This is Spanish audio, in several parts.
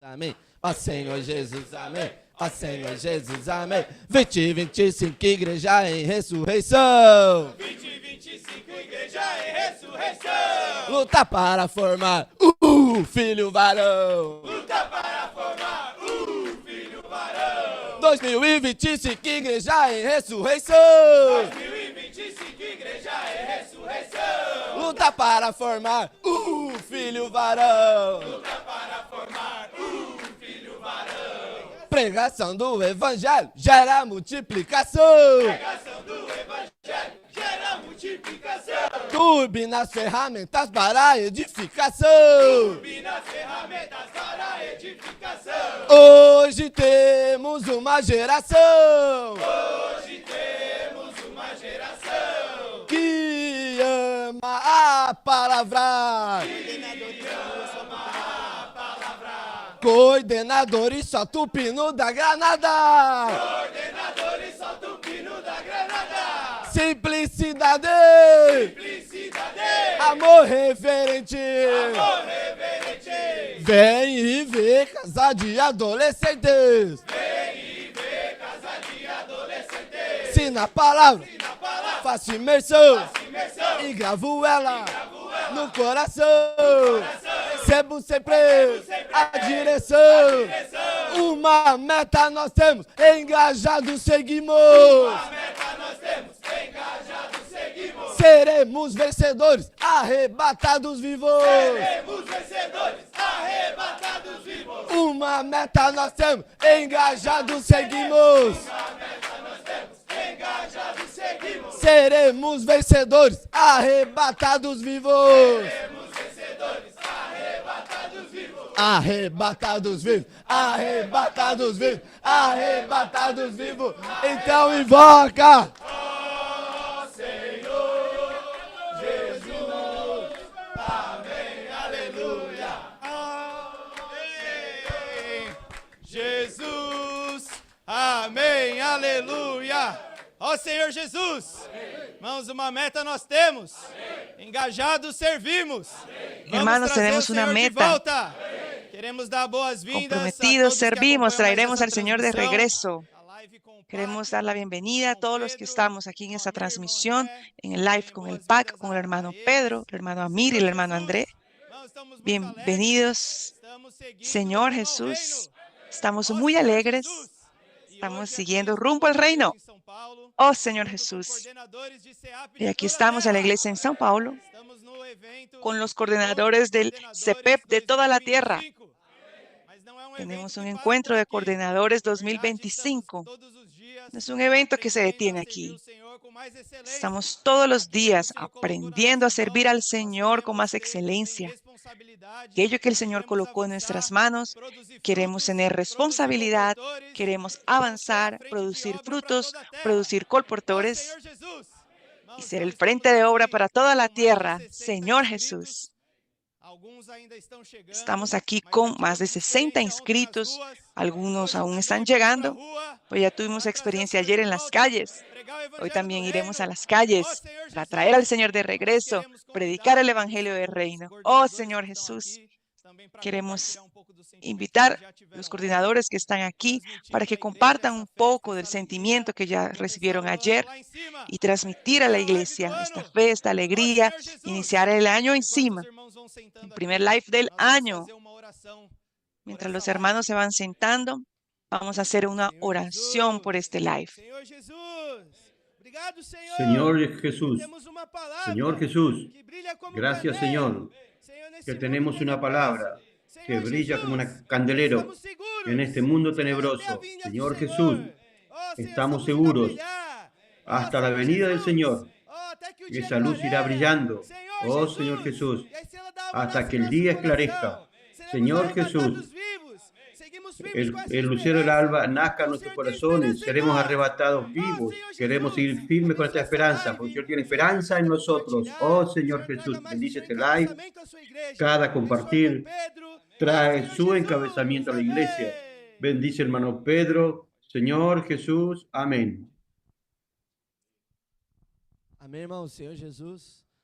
Amém. Ó Senhor Jesus, amém. Ó Senhor Jesus, amém. 2025 igreja em ressurreição. 2025 igreja em ressurreição. Luta para formar filho varão. Luta para formar filho varão. 2025 igreja em ressurreição. 2025 igreja em ressurreição. Luta para formar filho varão. Luta para formar filho varão. Pregação do evangelho gera multiplicação. Pregação do evangelho gera multiplicação. Turbinas ferramentas para a edificação. Turbinas ferramentas para a edificação. Hoje temos uma geração Hoje temos uma geração que ama a palavra. Coordenadores solta o pino da granada. Coordenadores solta o pino da granada. Simplicidade, Simplicidade, amor reverente. amor reverente. Vem e vê casa de adolescentes. Vem e vê casa de adolescentes. Se na palavra Na palavra, faço imersão imersão. e gravo ela no coração. Recebo sempre a direção. Uma meta nós temos, engajados seguimos. A meta nós temos, engajados seguimos. Seremos vencedores, arrebatados vivos. Seremos vencedores, arrebatados vivos. Uma meta nós temos, engajados seguimos. A meta nós temos, engajados seguimos. Seremos vencedores, arrebatados vivos. Seremos vencedores, arrebatados vivos. Arrebatados vivos, arrebatados vivos, arrebatados vivos. Então invoca. Ó Senhor Jesus, amém, aleluia. Amém. Jesus, amém, aleluia. Ó Senhor Jesus, irmãos, uma meta nós temos, engajados servimos. Vamos Hermanos, trazer tenemos o una Senhor de meta. volta. Queremos dar boas-vindas a Comprometidos todos que servimos, acompanham traeremos essa al Señor de transmissão. regreso. A live com o Queremos Padre, dar la bienvenida a todos los que estamos aquí en esta con mi hermano transmisión, André, en el live con el PAC, con el hermano Pedro, el hermano Amir y el hermano André. Irmãos, estamos muito Bienvenidos, alegres, estamos seguindo Señor rumo ao Jesús. reino. Estamos Ó muy Senhor alegres. Jesus. E Estamos hoje aqui siguiendo nós rumbo al estamos reino. em São Paulo, Oh Señor junto com Jesús. coordenadores de CEAP de Y aquí toda a estamos en la terra. iglesia en São Paulo Estamos no evento con los Encontro coordinadores de del Coordenadores CEPEP de toda la tierra. 2025. Mas não é um Tenemos evento un que para encuentro por de aqui. coordinadores Na verdade, estamos 2025. todos os dias No es un evento que se aprendendo a detiene servir aquí. o Senhor com mais excelência. Estamos todos los días Aquilo que o Senhor colocou nas aprendiendo a nossas servir mãos, al nós Señor con queremos más ter excelencia. responsabilidade, Aquello que el Señor queremos colocó en avançar, nuestras manos, produzir queremos frutos, tener produzir responsabilidad, colportores, queremos e vamos ser a avanzar, frente de producir obra para frutos, toda a terra. producir Ó colportores Senhor Jesus, y irmãos, ser nós el frente estamos de obra aqui para toda la com mais de tierra. 60 Señor inscritos. Jesús, Alguns ainda estão chegando, estamos aquí mas já con más de tivemos 60 experiência ontem nas inscritos. ruas. Algunos Hoje aún também están vamos pra llegando, rua pues ya para tuvimos trazer o experiencia Senhor ayer de en las volta, calles. pregar o Hoy evangelho do también iremos a reino. las Ó calles Senhor para Jesus, traer al Señor de nós regreso, queremos predicar el convidar Evangelio del os Reino. Oh coordenadores Señor que estão Jesús, aqui também para queremos compartilhar um pouco do sentimento que invitar eles já a tiveram los ontem, coordinadores que están aquí transmitir para para que a igreja compartan essa un festa, poco del essa alegria, sentimiento que ya começar recibieron o ano ayer lá em cima. y transmitir a la Primeira live do iglesia esta ano. fe, esta Ó alegría, Senhor Jesus, iniciar el año enquanto os encima, irmãos vão el sentando primer aqui, live del nós vamos año. fazer uma oração por Mientras essa los live. hermanos se van sentando, vamos a hacer una Senhor oración por Jesus, este live. Senhor Jesus, obrigado, Senhor. Señor Jesús, Temos uma palavra Señor Jesús, que brilha como gracias candeia. Señor, Senhor, nesse que mundo tenemos una tenebroso. palabra que Senhor brilla como Jesus, un candelero estamos seguros en este mundo de que até a tenebroso. vinda do Señor Senhor, Jesús, oh, Senhor, estamos essa luz irá seguros brilhar. Oh, hasta la Senhor venida del Jesus, Señor. oh, até que o dia Esa luz irá clareie. brillando, Senhor oh Jesus, Señor Jesús, e a estrela da hasta alvorada que em el nosso día coração. esclarezca. Seremos Señor arrebatados Jesús, vivos. Seguimos firmes com essa el lucero del esperança. alba nazca en O nuestros Senhor tem corazones, esperança em seremos nós. arrebatados Oh, vivos. Senhor Queremos Jesus, seguir firmes con esta abençoa essa esperanza, live. porque el Señor tiene Senhor, esperanza en ajuda a nosotros. compartilhar. Oh Señor Senhor, Jesús, traga mais o bendice seu este live, encabeçamento à sua igreja. cada Abençoa o compartir irmão Pedro. trae Senhor su Jesus, encabezamiento a la iglesia. amém. Bendice hermano Pedro, Señor Jesús, amén. Amém, irmão. Senhor Jesus,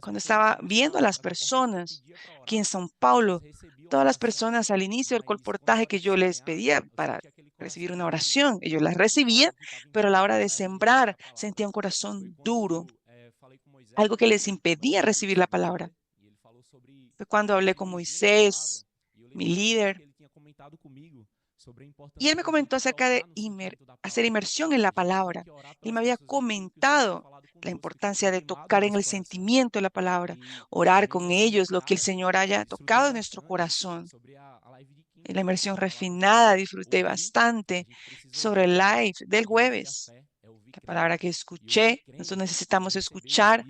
cuando estaba viendo a las personas aquí en São Paulo, todas las personas al inicio del colportaje que yo les pedía para recibir una oración, ellos las recibían, pero a la hora de sembrar sentía un corazón duro, algo que les impedía recibir la palabra. Fue cuando hablé con Moisés, mi líder, Y él me comentó acerca de hacer inmersión en la palabra. Él me había comentado la importancia de tocar en el sentimiento de la palabra, orar con ellos, lo que el Señor haya tocado en nuestro corazón. En la inmersión refinada disfruté bastante sobre el live del jueves. La palabra que escuché, nosotros necesitamos escuchar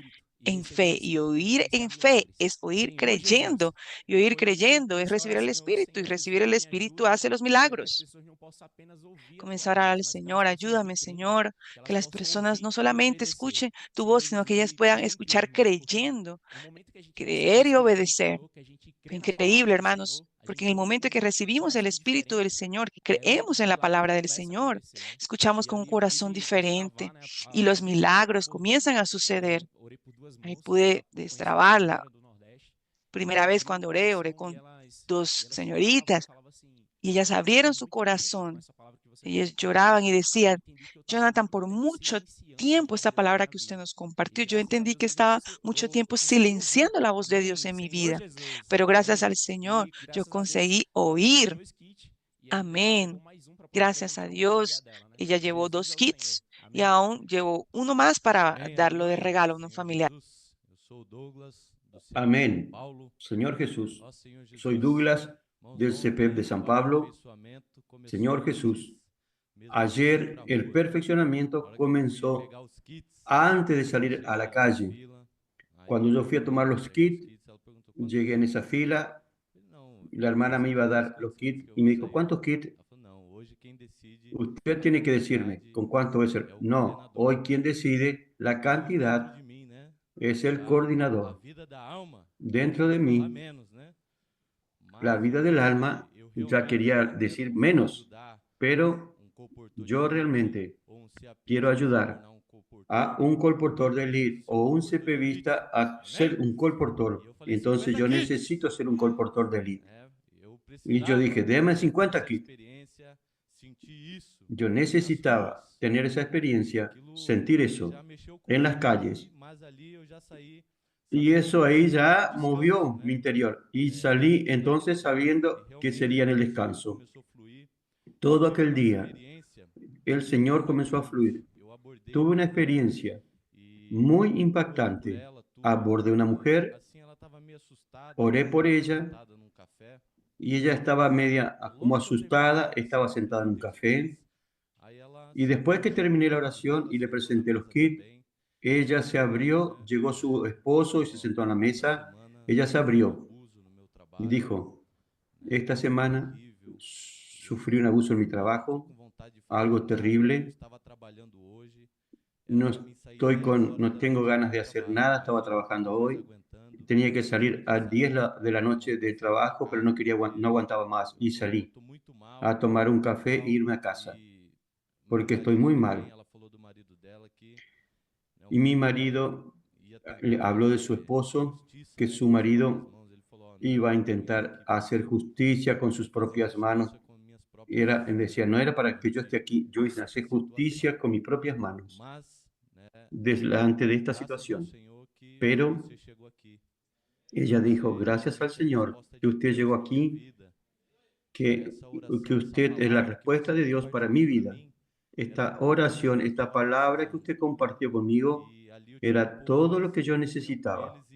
en fe, y oír en fe es oír creyendo, y oír creyendo es recibir el Espíritu, y recibir el Espíritu hace los milagros. Comenzar a orar al Señor, ayúdame, Señor, que las personas no solamente escuchen tu voz, sino que ellas puedan escuchar creyendo, creer y obedecer. Increíble, hermanos, porque en el momento en que recibimos el Espíritu del Señor, que creemos en la palabra del Señor, escuchamos con un corazón diferente y los milagros comienzan a suceder. Ahí pude destrabar la primera vez cuando oré con dos señoritas y ellas abrieron su corazón. Ellas lloraban y decían, Jonathan, por mucho tiempo esta palabra que usted nos compartió, yo entendí que estaba mucho tiempo silenciando la voz de Dios en mi vida, pero gracias al Señor yo conseguí oír. Amén. Gracias a Dios. Ella llevó 2 kits y aún llevó uno más para darlo de regalo a un familiar. Amén. Señor Jesús, soy Douglas del CPEP de San Pablo. Señor Jesús, ayer el perfeccionamiento comenzó antes de salir a la calle. Cuando yo fui a tomar los kits, llegué en esa fila, y la hermana me iba a dar los kits y me dijo, ¿cuántos kits? Usted tiene que decirme con cuánto es el... No, hoy quien decide la cantidad es el coordinador. Dentro de mí, la vida del alma ya quería decir menos, pero yo realmente quiero ayudar a un colportor de lead o un CPVista a ser un colportor. Entonces yo necesito ser un colportor de lead. Y yo dije, déme 50 kits. Yo necesitaba tener esa experiencia, sentir eso en las calles. Y eso ahí ya movió mi interior. Y salí entonces sabiendo que sería en el descanso. Todo aquel día, el Señor comenzó a fluir. Tuve una experiencia muy impactante. Abordé una mujer, oré por ella y ella estaba media como asustada, estaba sentada en un café. Y después que terminé la oración y le presenté los kits, ella se abrió, llegó su esposo y se sentó a la mesa. Ella se abrió y dijo, esta semana sufrí un abuso en mi trabajo, algo terrible. No tengo ganas de hacer nada, estaba trabajando hoy. Tenía que salir a 10 de la noche del trabajo, pero no quería, no aguantaba más y salí a tomar un café e irme a casa, porque estoy muy mal. Y mi marido le habló de su esposo, que su marido iba a intentar hacer justicia con sus propias manos. Decía, no era para que yo esté aquí, yo hice hacer justicia con mis propias manos delante de esta situación. Pero ella dijo, gracias al Señor que usted llegó aquí, que usted es la respuesta de Dios para mi vida. Esta oración, esta palabra que usted compartió conmigo, era todo lo que yo necesitaba.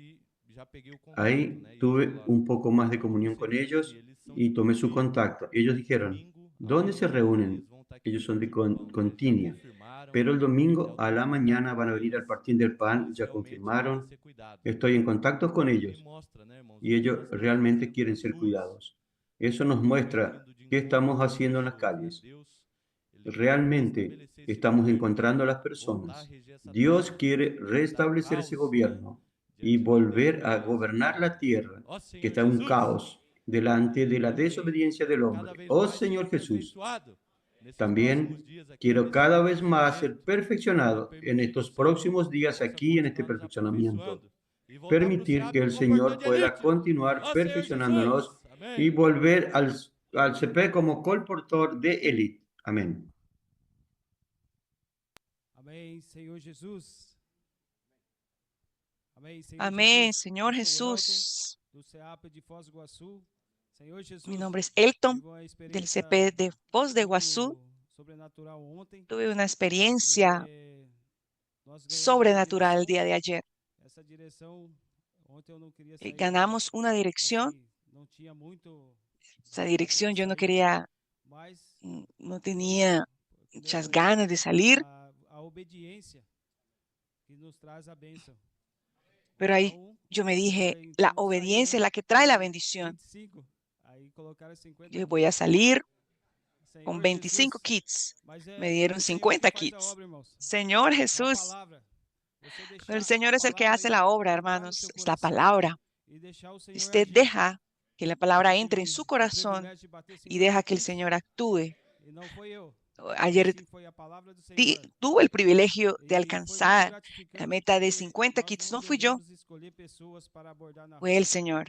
Ahí tuve un poco más de comunión con ellos y tomé su contacto. Ellos dijeron, ¿dónde se reúnen? Ellos son de Continia, pero el domingo a la mañana van a venir al Partir del Pan, ya confirmaron. Estoy en contacto con ellos y ellos realmente quieren ser cuidados. Eso nos muestra qué estamos haciendo en las calles. Realmente estamos encontrando a las personas. Dios quiere restablecer ese gobierno y volver a gobernar la tierra, que está en un caos delante de la desobediencia del hombre. Oh Señor Jesús, también quiero cada vez más ser perfeccionado en estos próximos días aquí en este perfeccionamiento. Permitir que el Señor pueda continuar perfeccionándonos y volver al CP como colportor de élite. Amén. Amén, Señor Jesús. Senhor Jesus, Mi nombre es Elton, tive uma del experiência CP de Foz de Iguazú. muito sobrenatural ontem, Tuve una experiencia porque nós ganhamos uma sobrenatural el direção. día de ayer. Essa direção, ontem eu não queria sair, Ganamos una dirección. assim, não tinha muito Esa vontade de dirección yo no sair, quería, mas no tenía muchas Deus, ganas de salir, a obediência que nos traz a bênção. pero ahí Então, yo me eu dije, falei, la então vou sair, obediencia es né? la que trae la bendición. 25. Aí colocaram 50 Yo voy a salir con Senhor 25 Jesus, kits. mas Me é dieron o Senhor que 50 faz a kits. obra, irmãos. Señor É a Jesús, palavra. Você el deixar Señor a es el que palavra hace la obra, entrar no hermanos. seu Es la coração palabra. e deixar o Senhor Usted agir. deja que la palabra Eu entre en tive su o corazón privilégio de bater y deja 50 que el kits, Señor actúe. e não foi eu. Ayer Sim, foi a palavra do Senhor. tuve el privilegio de E foi muito alcanzar la gratificante meta de porque 50 nós kits. não No fui yo, devemos escolher pessoas para abordar na fue rua. el Señor.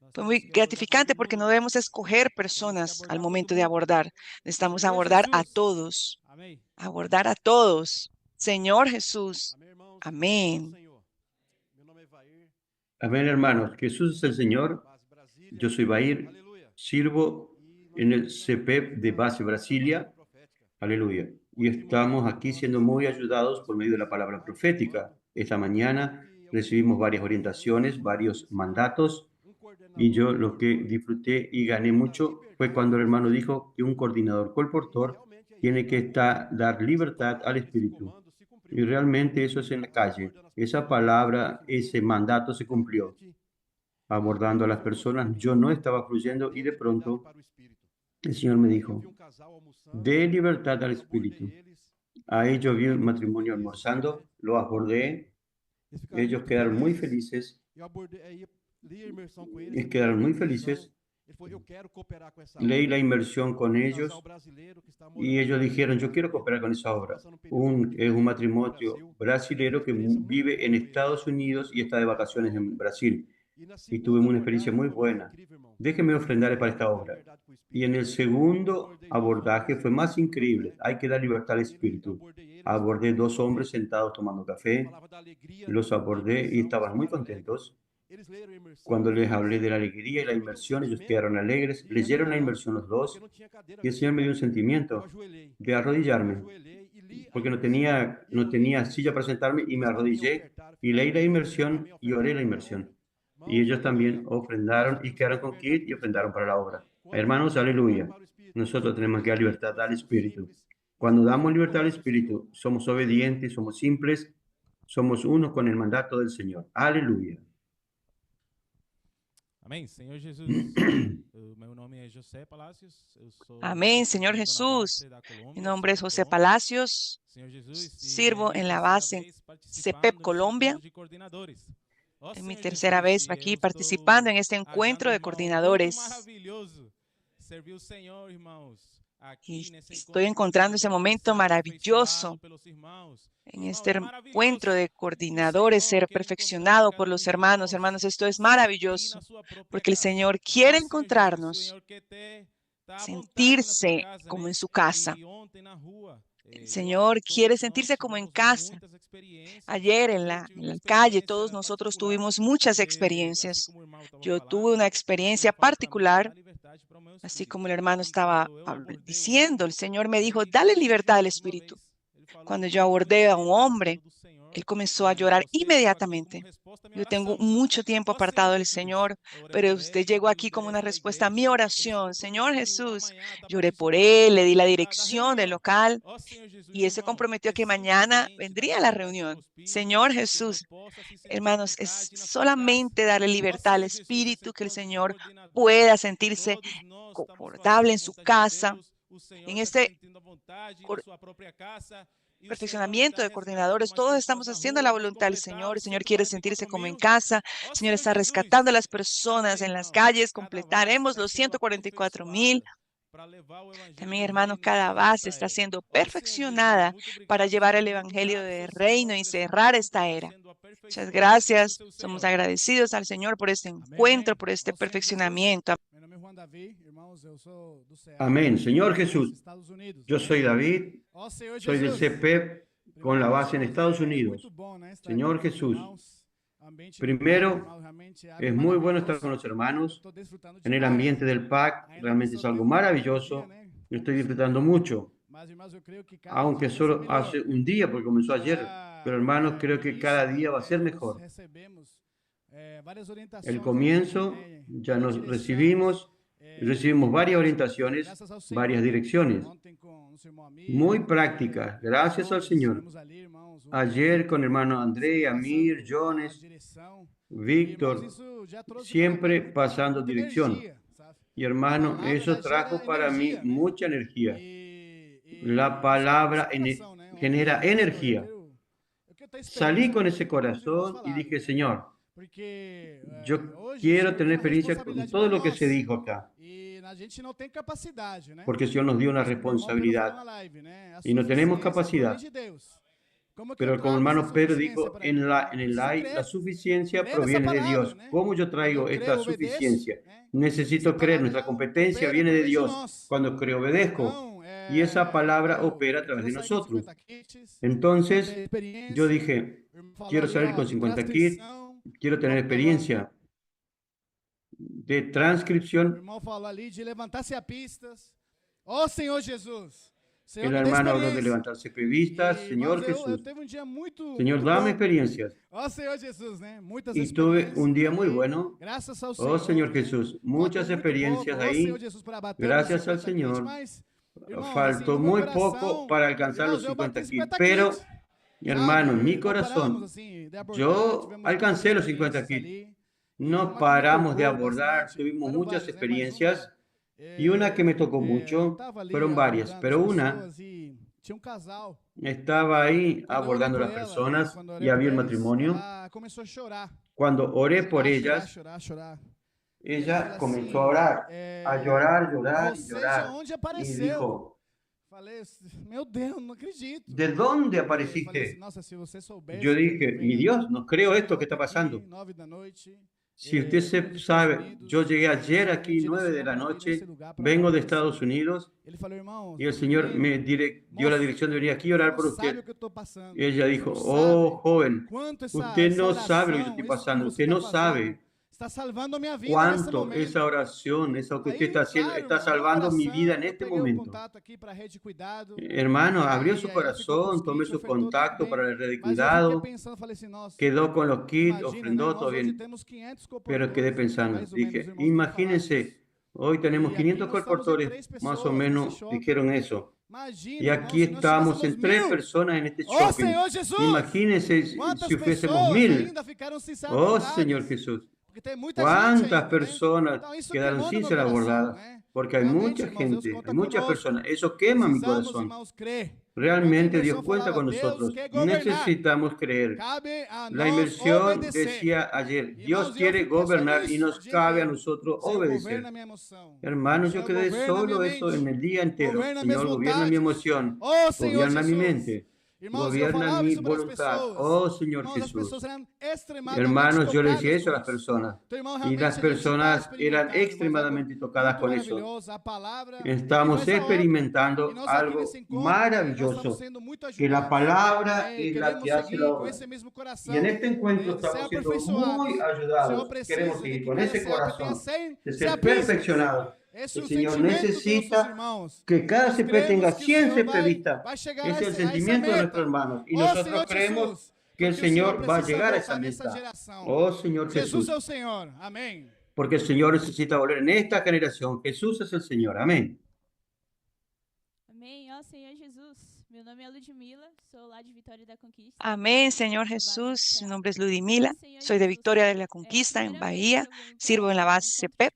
Nós Fue temos muy que abordar gratificante todo porque no mundo. debemos escoger Temos que personas abordar al todo momento de mundo. abordar. Necesitamos Senhor abordar a Jesus. todos. Amém. Abordar a todos. Señor Jesús. Amém, irmãos? Amén. Senhor. Meu nome é Evair, Amén, hermanos. Jesús es el Señor. Base Brasília. Yo soy Bair. Aleluia. Sirvo E en el CPEP de Base Brasilia. profética. Aleluya. Y estamos aquí siendo muy ayudados por medio de la palabra profética. Esta mañana recibimos varias orientaciones, varios mandatos, y yo lo que disfruté y gané mucho fue cuando el hermano dijo que un coordinador colportor tiene que dar libertad al espíritu. Y realmente eso es en la calle. Esa palabra, ese mandato se cumplió. Abordando a las personas, yo no estaba fluyendo y de pronto el Señor me dijo, dé libertad al espíritu. Ahí yo vi un matrimonio almorzando, lo abordé, ellos quedaron muy felices, leí la inmersión con ellos y ellos dijeron, yo quiero cooperar con esa obra. Es un matrimonio brasilero que vive en Estados Unidos y está de vacaciones en Brasil. Y tuvimos una experiencia muy buena. Déjenme ofrendar para esta obra. Y en el segundo abordaje fue más increíble. Hay que dar libertad al espíritu. Abordé dos hombres sentados tomando café. Los abordé y estaban muy contentos. Cuando les hablé de la alegría y la inmersión, ellos quedaron alegres. Leyeron la inmersión los dos. Y el Señor me dio un sentimiento de arrodillarme. Porque no tenía silla para sentarme y me arrodillé y leí la inmersión y oré la inmersión. Y ellos también ofrendaron y quedaron con kit y ofrendaron para la obra. Hermanos, aleluya. Nosotros tenemos que dar libertad al Espíritu. Cuando damos libertad al Espíritu, somos obedientes, somos simples, somos uno con el mandato del Señor. Aleluya. Amém. Senhor Jesus, meu nome é José Palacios. Eu sou Amén, Señor sirvo na Jesús. base da Colômbia, Mi nombre es CEP José Colômbia. Palacios. Senhor Jesus, Sirvo en la base CEPEP Colombia. Es mi tercera vez aquí participando en este encuentro de coordinadores. Y estoy encontrando ese momento maravilloso en este encuentro de coordinadores, ser perfeccionado por los hermanos. Hermanos, esto es maravilloso porque el Señor quiere encontrarnos, sentirse como en su casa. El Señor quiere sentirse como en casa. Ayer en la calle todos nosotros tuvimos muchas experiencias. Yo tuve una experiencia particular, así como el hermano estaba diciendo. El Señor me dijo, dale libertad al Espíritu. Cuando yo abordé a un hombre, él comenzó a llorar inmediatamente. Yo tengo mucho tiempo apartado del Señor, pero usted llegó aquí como una respuesta a mi oración. Señor Jesús, lloré por él, le di la dirección del local y él se comprometió que mañana vendría a la reunión. Señor Jesús, hermanos, es solamente darle libertad al Espíritu que el Señor pueda sentirse confortable en su casa, en este perfeccionamiento de coordinadores. Todos estamos haciendo la voluntad del Señor. El Señor quiere sentirse como en casa. El Señor está rescatando a las personas en las calles. Completaremos los 144,000. También, hermanos, cada base está siendo perfeccionada para llevar el evangelio de reino y cerrar esta era. Muchas gracias. Somos agradecidos al Señor por este encuentro, por este perfeccionamiento. Amén. Señor Jesús, yo soy David, soy del CPEP con la base en Estados Unidos. Señor Jesús, Primero, es muy bueno estar con los hermanos en el ambiente del PAC. Realmente es algo maravilloso. Lo estoy disfrutando mucho, aunque solo hace un día, porque comenzó ayer. Pero hermanos, creo que cada día va a ser mejor. El comienzo, ya nos recibimos varias orientaciones, varias direcciones, muy prácticas, gracias al Señor. Ayer con hermano André, Amir, Jones, Víctor, siempre pasando dirección. Y hermano, eso trajo para mí mucha energía. La palabra genera energía. Salí con ese corazón y dije, Señor, yo quiero tener experiencia con todo lo que se dijo acá. Porque el Señor nos dio una responsabilidad y no tenemos capacidad. Pero como hermano Pedro dijo en el live, la suficiencia proviene de Dios. ¿Cómo yo traigo esta suficiencia? Necesito creer, nuestra competencia viene de Dios. Cuando creo, obedezco. Y esa palabra opera a través de nosotros. Entonces, yo dije, quiero salir con 50 kits, quiero tener experiencia de transcripción. El hermano habló de levantarse previstas. Señor Jesús, Señor, dame experiencias. Y tuve un día muy bueno. Oh Señor Jesús, muchas experiencias ahí. Gracias al Señor. Faltó muy poco para alcanzar los 50 kits. Pero, hermano, en mi corazón, yo alcancé los 50 kits. No paramos de abordar. Tuvimos muchas experiencias. Y una que me tocó mucho, fueron varias, pero una estaba ahí abordando a las personas y había el matrimonio. Cuando oré por ellas, ella comenzó a orar, a llorar, llorar y llorar. Y dijo, ¿de dónde apareciste? Yo dije, mi Dios, no creo esto que está pasando. Si usted sabe, yo llegué ayer aquí 9 de la noche, vengo de Estados Unidos y el Señor me dio la dirección de venir aquí a orar por usted. Y ella dijo, oh joven, usted no sabe lo que yo estoy pasando, usted no sabe cuánto esa oración, eso que usted está haciendo, está salvando mi vida en este momento. Hermano, abrió su corazón, tomé su contacto para la red de cuidado, quedó con los kits, ofrendó todo bien. Pero quedé pensando, dije, imagínense, hoy tenemos 500 colportores, más o menos dijeron eso. Y aquí estamos en 3 personas en este shopping. Imagínense si fuésemos 1000. Oh Señor Jesús. ¿Cuántas personas quedaron sin ser abordadas? Porque hay mucha gente, hay muchas personas. Eso quema mi corazón. Realmente Dios cuenta con nosotros. Necesitamos creer. La inmersión decía ayer, Dios quiere gobernar y nos cabe a nosotros obedecer. Hermanos, yo quedé solo eso en el día entero. Señor, gobierna mi emoción, gobierna mi mente. Gobierna mi voluntad, oh Señor Jesús. Hermanos, yo le decía eso a las personas y las personas eran extremadamente tocadas con eso. Estamos experimentando algo maravilloso, que la palabra es la que hace la obra. Y en este encuentro estamos siendo muy ayudados. Queremos seguir con ese corazón de ser perfeccionados. El Señor necesita que cada CP tenga 100 CP vistas. Ese es el sentimiento de nuestros hermanos. Y nosotros creemos que el Señor va a llegar a esa meta. Oh Señor Jesús. Porque el Señor necesita volver en esta generación. Jesús es el Señor. Amén. Amén, Señor Jesús. Mi nombre es Ludmila. Soy de Victoria de la Conquista, en Bahía. Sirvo en la base CPEP.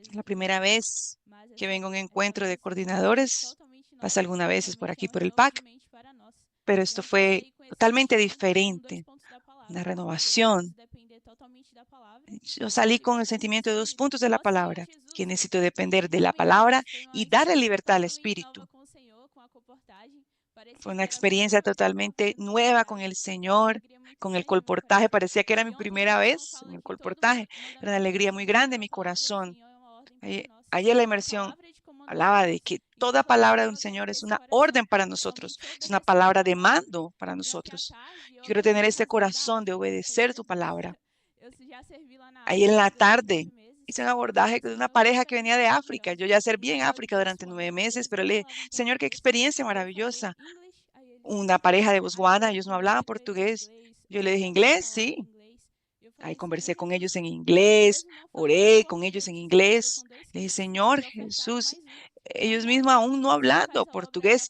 Es la primera vez que vengo a un encuentro de coordinadores. Pasé algunas veces por aquí, por el PAC. Pero esto fue totalmente diferente. Una renovación. Yo salí con el sentimiento de 2 puntos de la palabra, que necesito depender de la palabra y darle libertad al Espíritu. Fue una experiencia totalmente nueva con el Señor, con el colportaje. Parecía que era mi primera vez en el colportaje. Era una alegría muy grande en mi corazón. Ayer la inmersión hablaba de que toda palabra del Señor es una orden para nosotros, es una palabra de mando para nosotros. Quiero tener este corazón de obedecer tu palabra. Ahí en la tarde hice un abordaje de una pareja que venía de África. Yo ya serví en África durante 9 meses, pero le dije, Señor, qué experiencia maravillosa. Una pareja de Botswana, ellos no hablaban portugués. Yo le dije, ¿inglés? Sí. Ahí conversé con ellos en inglés, oré con ellos en inglés. Le dije, Señor Jesús, ellos mismos aún no hablando portugués,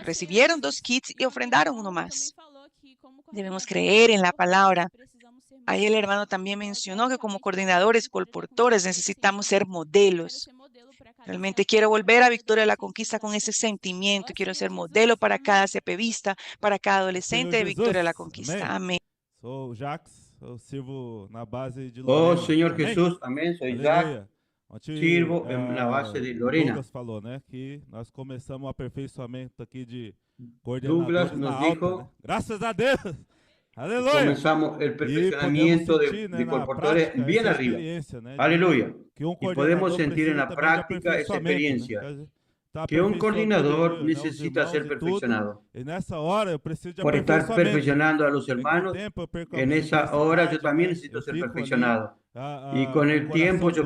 recibieron 2 kits y ofrendaron uno más. Debemos creer en la palabra. Ahí el hermano también mencionó que como coordinadores, colportores, necesitamos ser modelos. Realmente quiero volver a Victoria de la Conquista con ese sentimiento. Quiero ser modelo para cada CPVista, para cada adolescente de Victoria de la Conquista. Amén. Sou Jax, eu sirvo na base de Oh Lorena. Señor Amém? Jesús, amén. Soy Jack. Aleluia. Ontem, Sirvo en la base de o Lorena. Douglas falou, né, que nós começamos o aperfeiçoamento aqui de Douglas coordenadores nos na alta, dijo, né? Graças a Deus. Aleluia. comenzamos el E podemos perfeccionamiento sentir, né, de na colportores prática bien essa arriba. experiência, né, de Aleluya. que um Y podemos coordenador sentir en precisa la também de práctica esa aperfeiçoamento, né? experiencia Tá que un aperfeiçoando todo coordinador dia, né, os necesita irmãos ser e tudo. perfeccionado. E nessa hora eu preciso de Por estar aperfeiçoamento. perfeccionando a los Porque com o hermanos, tempo eu perco a en esa hora yo simplicidade, también né? necesito Eu ser fico ali, perfeccionado. Y con el tiempo yo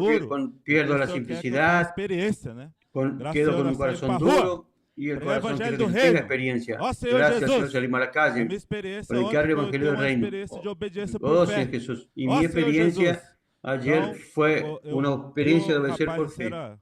pierdo la simplicidad, experiência, né? Graças quedo a con Deus, un corazón saí pra rua, duro y el pregar o corazón evangelho quiere do que tenga reino. experiencia. Ó Senhor Gracias, Jesus, Señor, salimos a la a calle, minha experiência predicar ontem el foi evangelio ter del uma reino. experiência de obediência por Oh, fé. Señor Jesús. Y Ó mi Senhor experiencia Jesus. ayer Então, fue una experiencia de obedecer por rapaz, fe. era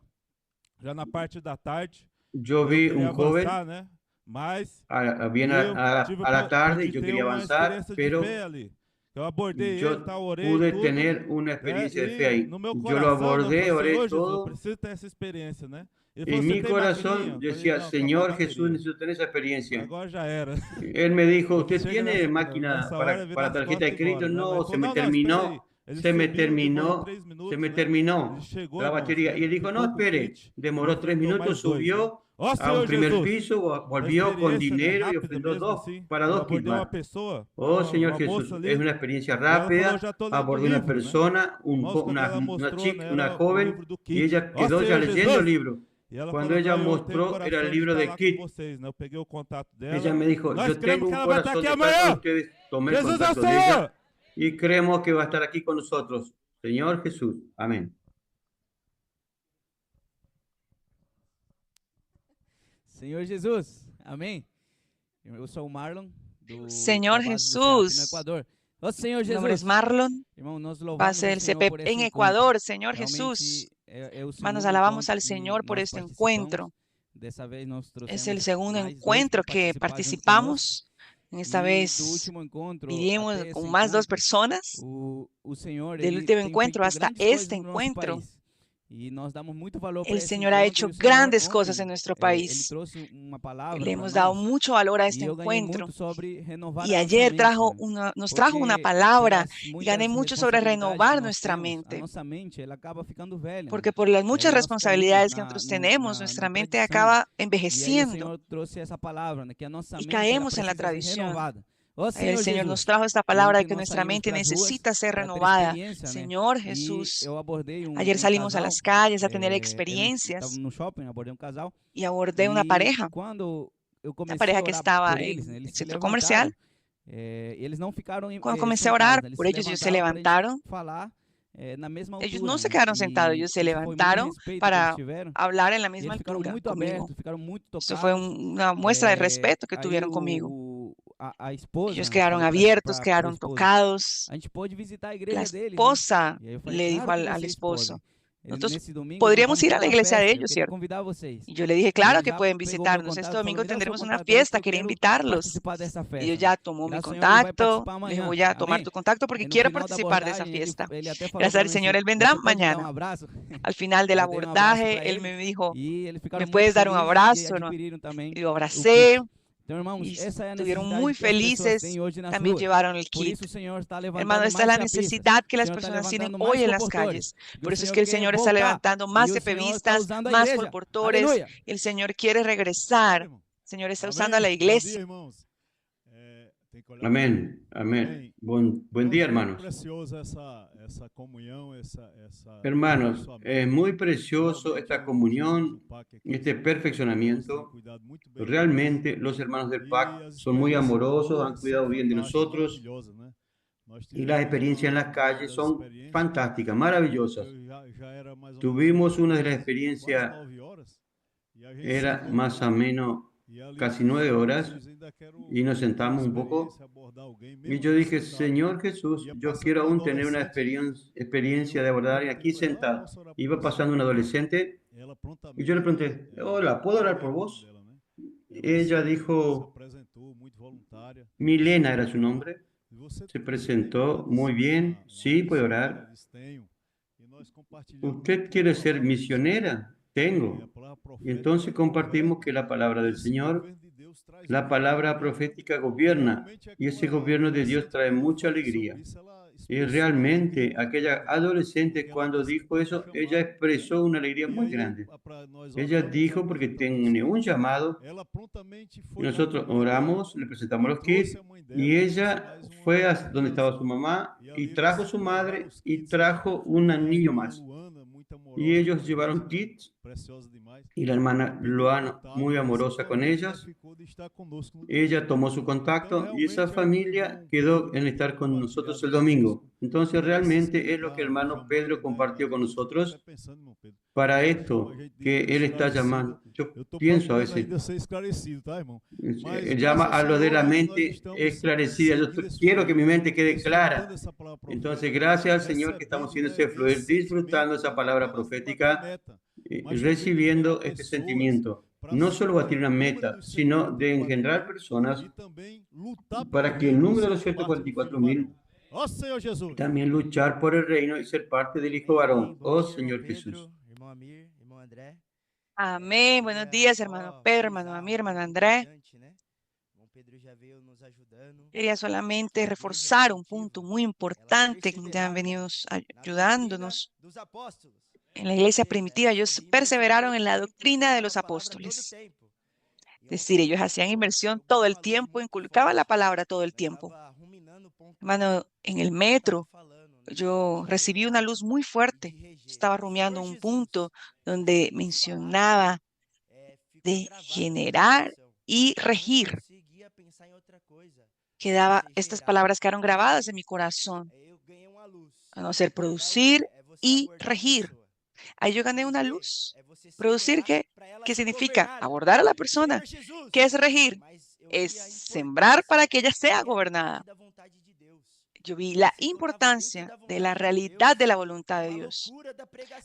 já na parte da tarde. Yo vi queria un joven avançar, né? Mas bien a la tarde y yo ter quería uma avanzar, experiência de pero fé ali. Eu abordei yo ele, tal, orei pude tudo. tener una experiencia de fe E ahí. no meu Yo coração, lo abordé, eu falei, oré Senhor Jesus, eu todo. preciso ter essa experiência, né? Ele En falou, você mi tem corazón maquininha? yo Eu falei, decía, não, acabou a Señor bateria. Jesús, necesito tener esa experiencia. Agora já era. Él me dijo, ¿usted Chega tiene nessa- máquina nessa hora, virar para as tarjeta de costas e crédito? embora, né? No, Mas se falou, me não, espera aí. terminó, Ele se me subiu, demorou terminó, 3 minutos, se me né? terminó Ele chegou, la irmãos, batería. né? Y él dijo, no, Ficou com o espere, kit, demoró 3 enfrentou minutos, mais dois, né? subió Ó a un Senhor primer Jesus, piso, a volvió con experiência, né, dinero y rápida ofrendó mesmo dos assim. para Eu 2 kits abordei uma más. pessoa, Oh, Señor uma Jesús, moça ali, es una experiencia e ela falou, rápida. já tô lendo o Abordé una livro, né? persona, Irmãos, quando ela una mostrou, chica, né, una era o joven, livro do y kit. ella Ó quedó ya Senhor leyendo el Jesus. libro. E ela Cuando falou, ella não, eu tenho mostró, coração era el de libro estar de lá Kit. com vocês, né? Eu peguei o contato dela. Ella me dijo, Nós yo cremos tengo que un ela vai estar corazón aqui de estar con amanhã. ustedes. Tomé el Jesus é o contacto de ella Senhor. y creemos que va a estar aquí con nosotros. Señor Jesús. Amén. Senhor Jesus, amém. Eu sou o Marlon, Senhor da base do CEAP no Jesús. Equador. Ó Senhor Mi nombre es Jesus, Marlon, irmão, nós louvamos base o del Senhor CP por en esse encontro. Ecuador. Señor Realmente Jesús, é o hermanos, segundo alabamos encontro al que Señor por nós este participamos. encuentro. Dessa vez nós Es trouxemos el segundo mais dois encuentro para que participar junto conosco. participamos. Esta E do vez último encontro vinimos até esse con más 2 encontro, personas. o Senhor Del ele último tem encuentro feito hasta grandes coisas este no nosso encuentro, país. E nós damos muito valor para el esse Señor ha encontro. hecho E o Senhor grandes cosas en ontem, nuestro ele país. trouxe uma palavra Le para hemos dado nós. mucho valor a E este eu ganhei encuentro. muito sobre renovar Y a nossa ayer mente, nos trajo una porque palabra pelas y muitas gané mucho sobre responsabilidades renovar que nós nuestra temos, a mente. nossa mente ela acaba ficando velha, né? Porque por las E aí muchas nós caímos responsabilidades que nosotros tenemos, nuestra na mente tradição. acaba E aí o envejeciendo Senhor trouxe essa palavra, né? Que a nossa y mente ela caemos en la precisa ser tradición. renovada. Ó El Senhor Señor nos Jesus, trajo esta e palabra de ontem que nós nuestra saímos mente para as ruas necesita ser para ter renovada. experiência, né? Señor E Jesús, eu abordei ayer salimos a casal, las calles a tener estava experiencias no shopping, abordei casal. y abordé una E pareja, quando eu una comecei a pareja que orar estaba por eles, né? en Eles el se centro levantaram. comercial. Eles não ficaram Cuando comencé a orar sentados, eles por ellos, ellos se levantaram para a levantaron. gente falar na mesma Ellos altura, no se né? quedaron sentados, E ellos se isso foi muito levantaron respeito que eles para tiveram. hablar en la E misma eles ficaram altura muito conmigo. abertos, ficaram muito Esto fue tocados. una muestra de respeto que Aí tuvieron conmigo. a esposa, Ellos né? quedaron Falou abiertos, pra quedaron esposa, tocados. a gente pode visitar a La igreja deles, né? esposa E aí eu falei, le dijo claro que al vocês esposo, podem. nosotros Nesse domingo nós podríamos vamos ir ter a la uma iglesia de festa, eu ellos, queria ¿cierto? convidar vocês. Y yo le dije, E claro ele que já pueden pegou meu visitarnos. Este contato e falou, domingo me dá o seu tendremos una contato aí fiesta, que eu quería quero invitarlos. participar dessa Y festa. yo ya tomó mi Graças ao Senhor, ele vai contacto, participar le dije, amanhã. voy a tomar Amém? tu contacto porque No quiero final da participar de esa abordagem, fiesta. ele até falou Gracias para al mim Señor, assim, Él vendrá você pode me dar mañana. abraço? Al final del Eu dei abraço abordaje, para Él me dijo, e eles ficaram ¿me muito puedes dar un felizes abrazo? e ¿No? adquiriram também Y lo o abracé kit. Então, irmãos, y essa é a estuvieron necessidade muy que as pessoas felices. têm hoje nas También ruas. llevaron el Por kit. isso o Senhor está Hermano, levantando esta es mais la chapistas. necesidad que O las Senhor está personas tienen levantando hoy mais en las colportores. calles. E Por o eso es Senhor que el quer Señor está voltar. levantando E más o Senhor está CPVistas, usando a más igreja. colportores. Aleluia. El Señor quiere regresar. Irmão. El Señor está Amém. usando a la Bom dia, iglesia. irmãos. Tem que olhar. Amén. Amén. Amém. Buen día, Nossa, muito hermanos. preciosa essa essa comunhão, Hermanos, aperfeiçoamento, es muy precioso esta realmente comunión, o PAC aqui, este eles têm perfeccionamiento. cuidado muito bem de nós. Realmente los hermanos del E PAC as son muy experiências na amorosos, rua han são cuidado bien de fantásticas, nosotros maravilhosas, né? Nós y las tivemos experiencias en las uma calles das son experiências, fantásticas, maravillosas. eu já era mais ou Tuvimos una de las menos experiencias, quase 9 horas, e a gente era sentou más o menos e ali casi eu disse, 9 Senhor horas Jesus, ainda quero y nos ter uma sentamos un poco experiência, abordar alguém, y mesmo yo aqui dije, sentado. Señor Jesús, Ia yo passando quiero um aún tener una adolescente, experiencia eu de abordar perguntei aquí para ela, sentado. posso orar por Iba você? pasando un adolescente Ela y yo le prontamente, pregunté, hola, ¿puedo orar por falei o nome vos? dela, né? Ella se dijo, apresentou, muito voluntária. Milena era su nombre. E você Se tem presentó vontade de muy ser bien. uma Sí, puede missionária? orar. Ela disse, tenho. E nós compartilhamos ¿Usted muito a quiere ser palavra do Senhor. misionera? A Tengo. palavra Y profética entonces compartimos que governa, la palabra e del esse Señor, governo de Deus traz la vida, palabra alegria. profética E gobierna. realmente Y ese aquela gobierno de Dios adolescente, trae quando mucha falei sobre alegría. isso, ela Y expressou uma realmente alegria muito aquella grande, adolescente porque ela cuando disse que dijo tem um eso, ella chamado, né? expresó una alegría E muy aí, grande. nós Ella oramos, dijo porque apresentamos os tiene un kits, llamado ela prontamente y foi na nosotros mãe dela, oramos, le presentamos e los trouxe kits a mãe y dela, e trouxe ella mais fue a uma donde estaba criança. su mamá E ali y eles trajo su levaram madre os y kits, trajo un e a niño irmã más. Luana, muito Y amorosa ellos com llevaron eles, kits preciosa demais. y la hermana Pediu o Luana, contato, muy e essa amorosa con família ellas, ficou de estar conosco no domingo. ella tomó su Então, contacto y esa realmente é o que o familia irmão quedó en Pedro estar tem con nosotros compartilhado el conosco. domingo. Entonces E esses que realmente ele es lo que el está hermano chamando, Pedro né? compartió con A gente fica até nosotros pensando, irmão Pedro, para chama a esto gente que de él está esclarecida. llamando. Yo Eu estou pienso a procurando veces, ainda ser esclarecido, tá, irmão? Mas él llama graças ao a lo de Senhor la aí nós mente estamos esclarecida. Yo seguindo esse quiero que mi fluir, mente quede desfrutando clara. essa palavra Entonces, profética, gracias al Señor que estamos recebendo, haciendo né, ese fluir, esse disfrutando sentimento esa de não palabra apenas de bater profética, meta, mas também de recibiendo gerar este pessoas sentimiento. para No solo batir suprir una o número meta, dos sino de 144 engendrar mil personas e também lutar pelo para que el reino e número de ser los parte do filho 144.000 varão. Ó Senhor Jesus! también luchar por el reino y ser parte del Hijo Amém, amém. varón. Bom Oh dia, irmão Señor Jesús. Pedro, irmão Amir, irmão André. Amén. Buenos Queria días, hermano só Pedro, hermano frisar Amir, hermano ponto Andrés. importante, né? Irmão Pedro já veio nos ajudando. Quería solamente A igreja reforzar un primitiva, punto muy ela importante que ya han perseverava venido na doutrina ayudándonos. dos apóstolos. En la Ou iglesia seja, primitiva, eles ellos faziam imersão perseveraron todo en la tempo, doctrina de inculcavam los a palavra todo apóstoles. tempo. Es decir, ellos hacían inversión todo el tiempo, inculcaban la palabra todo el tiempo. Hermano, en el metro, yo recibí una luz muy fuerte. Estaba rumiando un punto donde mencionaba de generar y regir. Estas palabras quedaron grabadas en mi corazón. A no ser producir y regir. Ahí yo gané una luz. ¿Producir qué? ¿Qué significa? Abordar a la persona. ¿Qué es regir? Es sembrar para que ella sea gobernada. Yo vi la importancia de la realidad de la voluntad de Dios.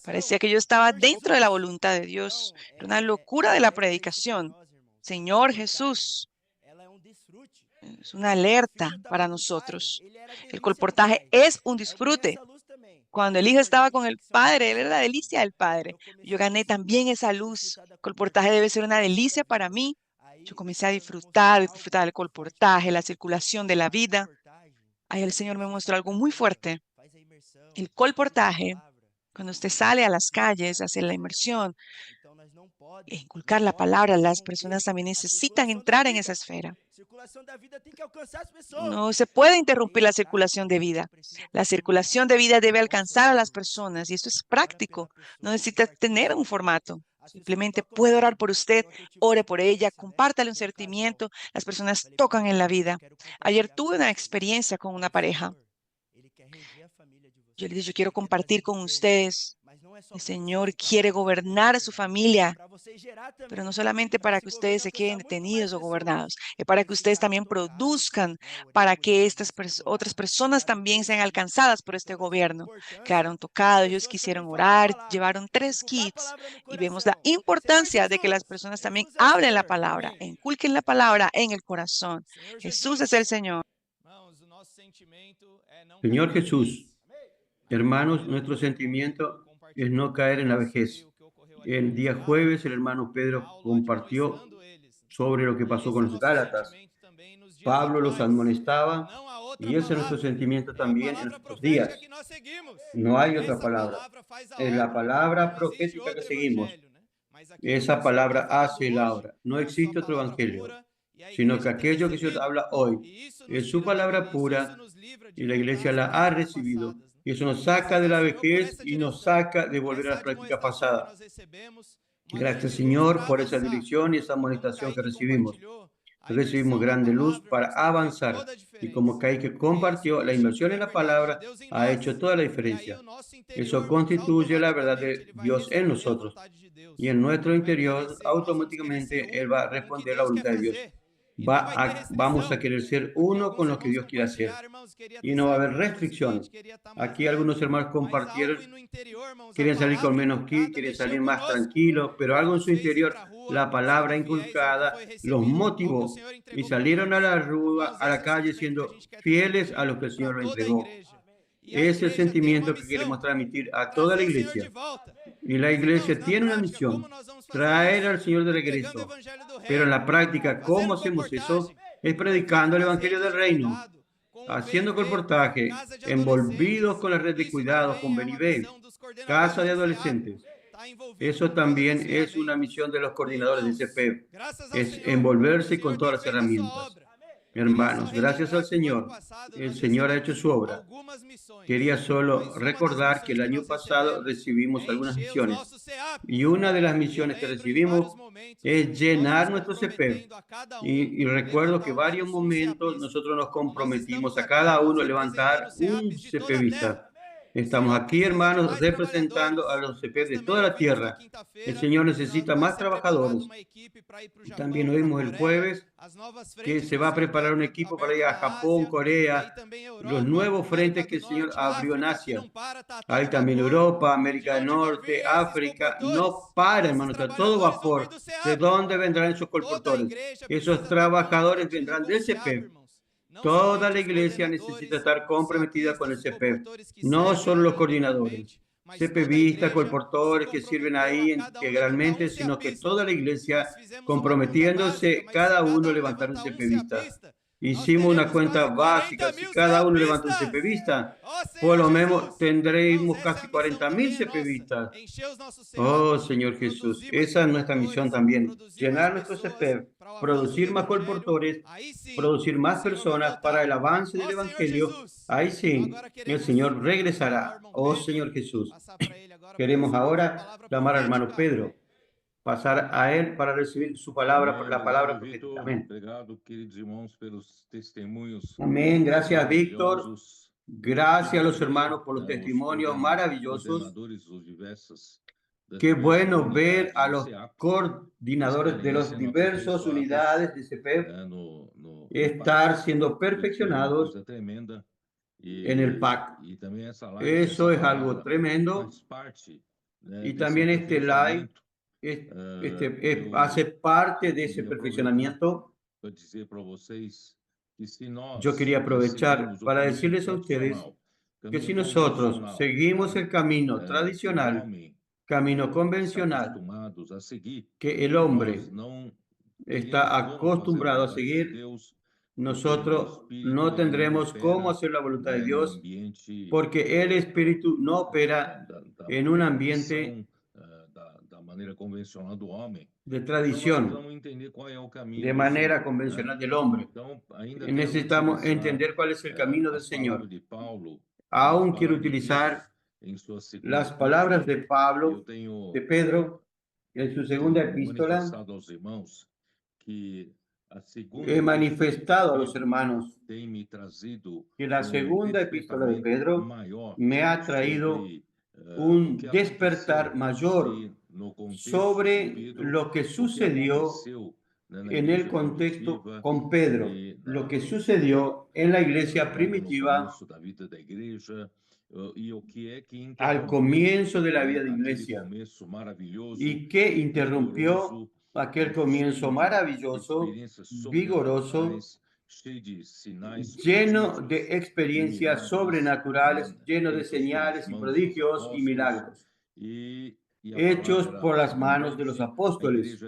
Parecía que yo estaba dentro de la voluntad de Dios. Era una locura de la predicación. Señor Jesús. Es una alerta para nosotros. El colportaje es un disfrute. Cuando el Hijo estaba con el Padre, Él era la delicia del Padre. Yo gané también esa luz. El colportaje debe ser una delicia para mí. Yo comencé a disfrutar del colportaje, la circulación de la vida. Ahí el Señor me mostró algo muy fuerte. El colportaje, cuando usted sale a las calles a hacer la inmersión, e inculcar la palabra, las personas también necesitan entrar en esa esfera. No se puede interrumpir la circulación de vida. La circulación de vida debe alcanzar a las personas y esto es práctico. No necesita tener un formato. Simplemente puede orar por usted, ore por ella, compártale un sentimiento. Las personas tocan en la vida. Ayer tuve una experiencia con una pareja. Yo le dije, yo quiero compartir con ustedes. El Señor quiere gobernar a su familia, pero no solamente para que ustedes se queden detenidos o gobernados, es para que ustedes también produzcan, para que estas otras personas también sean alcanzadas por este gobierno. Quedaron tocados, ellos quisieron orar, llevaron 3 kits y vemos la importancia de que las personas también hablen la palabra, inculquen la palabra en el corazón. Jesús es el Señor. Señor Jesús, hermanos, nuestro sentimiento es no caer en la vejez. El día jueves el hermano Pedro compartió sobre lo que pasó con los Gálatas. Pablo los amonestaba y ese es nuestro sentimiento también en nuestros días. No hay otra palabra. Es la palabra profética que seguimos. Esa palabra hace la obra. No existe otro evangelio, sino que aquello que Dios habla hoy es su palabra pura y la iglesia la ha recibido Y eso nos saca de la vejez y nos saca de volver a la práctica pasada. Gracias, Señor, por esa dirección y esa amonestación que recibimos. Recibimos grande luz para avanzar. Y como Kaique compartió, la inmersión en la palabra ha hecho toda la diferencia. Eso constituye la verdad de Dios en nosotros. Y en nuestro interior, automáticamente, Él va a responder a la voluntad de Dios. Vamos a querer ser uno con lo que Dios quiere hacer. Y no va a haber restricciones. Aquí algunos hermanos compartieron, querían salir con menos ki, querían salir más tranquilos, pero algo en su interior, la palabra inculcada, los motivó y salieron a la rúa, a la calle, siendo fieles a lo que el Señor le entregó. Es el sentimiento que queremos transmitir a toda la iglesia. Y la iglesia tiene una misión, traer al Señor de regreso. Pero en la práctica, ¿cómo hacemos eso? Es predicando el Evangelio del Reino, haciendo colportaje, envolvidos con la red de cuidados, con Benivé, casa de adolescentes. Eso también es una misión de los coordinadores de CP, es envolverse con todas las herramientas. Hermanos, gracias al Señor, el Señor ha hecho su obra. Quería solo recordar que el año pasado recibimos algunas misiones y una de las misiones que recibimos es llenar nuestro CP. Y recuerdo que varios momentos nosotros nos comprometimos a cada uno a levantar un CPista. Estamos aquí, hermanos, representando a los CP de toda la tierra. El Señor necesita más trabajadores. Y también oímos el jueves que se va a preparar un equipo para ir a Japón, Corea, los nuevos frentes que el Señor abrió en Asia. Hay también Europa, América del Norte, África. No para, hermanos, está todo vapor. ¿De dónde vendrán esos colportores? Esos trabajadores vendrán del CP. Toda la iglesia necesita estar comprometida con el CP, no solo los coordinadores, CPvistas, colportores que sirven ahí integralmente, sino que toda la iglesia comprometiéndose, cada uno levantar un CPvista. Hicimos una cuenta básica, si cada uno levanta un CPvista, por lo menos tendremos casi 40.000 CPvistas. Oh, Señor Jesús, esa es nuestra misión también, llenar nuestro CP, producir más colportores, producir más personas para el avance del Evangelio. Ahí sí, el Señor regresará. Oh, Señor Jesús. Queremos ahora llamar al hermano Pedro, pasar a él para recibir su palabra, la palabra profética. Amén. Amén. Gracias, Víctor. Gracias a los hermanos por los testimonios maravillosos. Qué bueno ver a los coordinadores de las diversas unidades de CP estar siendo perfeccionados en el PAC. Eso es algo tremendo. Y también este live hace parte de ese perfeccionamiento. Yo quería aprovechar para decirles a ustedes que si nosotros seguimos el camino tradicional, camino convencional, que el hombre está acostumbrado a seguir, nosotros no tendremos cómo hacer la voluntad de Dios, porque el Espíritu no opera en un ambiente de tradición, de manera convencional del hombre. Necesitamos entender cuál es el camino del Señor. Aún quiero utilizar las palabras de Pablo, de Pedro, en su segunda epístola. He manifestado a los hermanos que la segunda epístola de Pedro me ha traído un despertar mayor sobre lo que sucedió en el contexto con Pedro, lo que sucedió en la iglesia primitiva al comienzo de la vida de iglesia y que interrumpió aquel comienzo maravilloso, vigoroso, lleno de experiencias sobrenaturales, lleno de señales y prodigios y milagros, hechos por las manos de los apóstoles.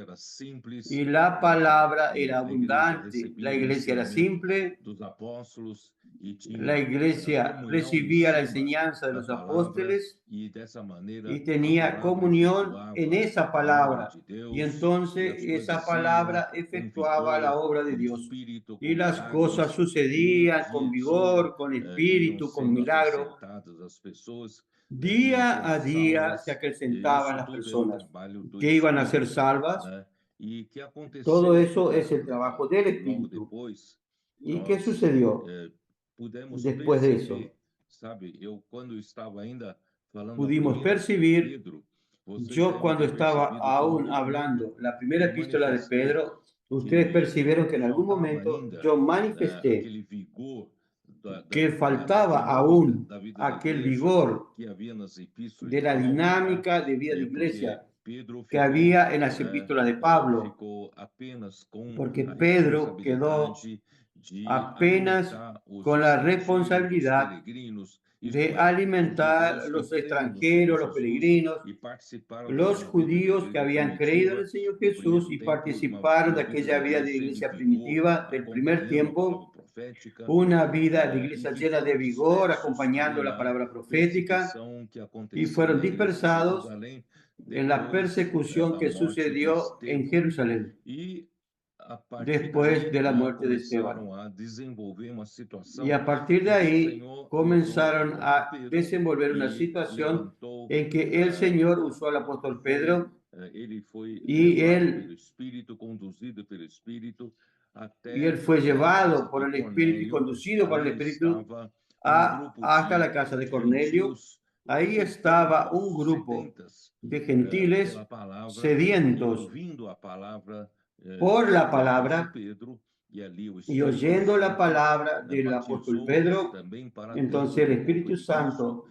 Y la palabra era abundante, la iglesia era simple, la iglesia recibía la enseñanza de los apóstoles y tenía comunión en esa palabra. Y entonces esa palabra efectuaba la obra de Dios. Y las cosas sucedían con vigor, con espíritu, con milagro. Día a día se acrecentaban las personas que iban a ser salvas. Todo eso es el trabajo del Espíritu. ¿Y qué sucedió después de eso? Pudimos percibir, yo cuando estaba aún hablando la primera epístola de Pedro, ustedes percibieron que en algún momento yo manifesté que faltaba aún aquel vigor de la dinámica de vida de iglesia que había en las epístolas de Pablo, porque Pedro quedó apenas con la responsabilidad de alimentar los extranjeros, los peregrinos, los judíos que habían creído en el Señor Jesús y participaron de aquella vida de iglesia primitiva del primer tiempo, una vida de iglesia llena de vigor, acompañando la palabra profética, y fueron dispersados en la persecución que sucedió en Jerusalén después de la muerte de Esteban. Y a partir de ahí comenzaron a desenvolver una situación en que el Señor usó al apóstol Pedro y él fue llevado por el Espíritu y conducido por el Espíritu hasta la casa de Cornelio. Ahí estaba un grupo de gentiles sedientos por la palabra y oyendo la palabra del apóstol Pedro. Entonces el Espíritu Santo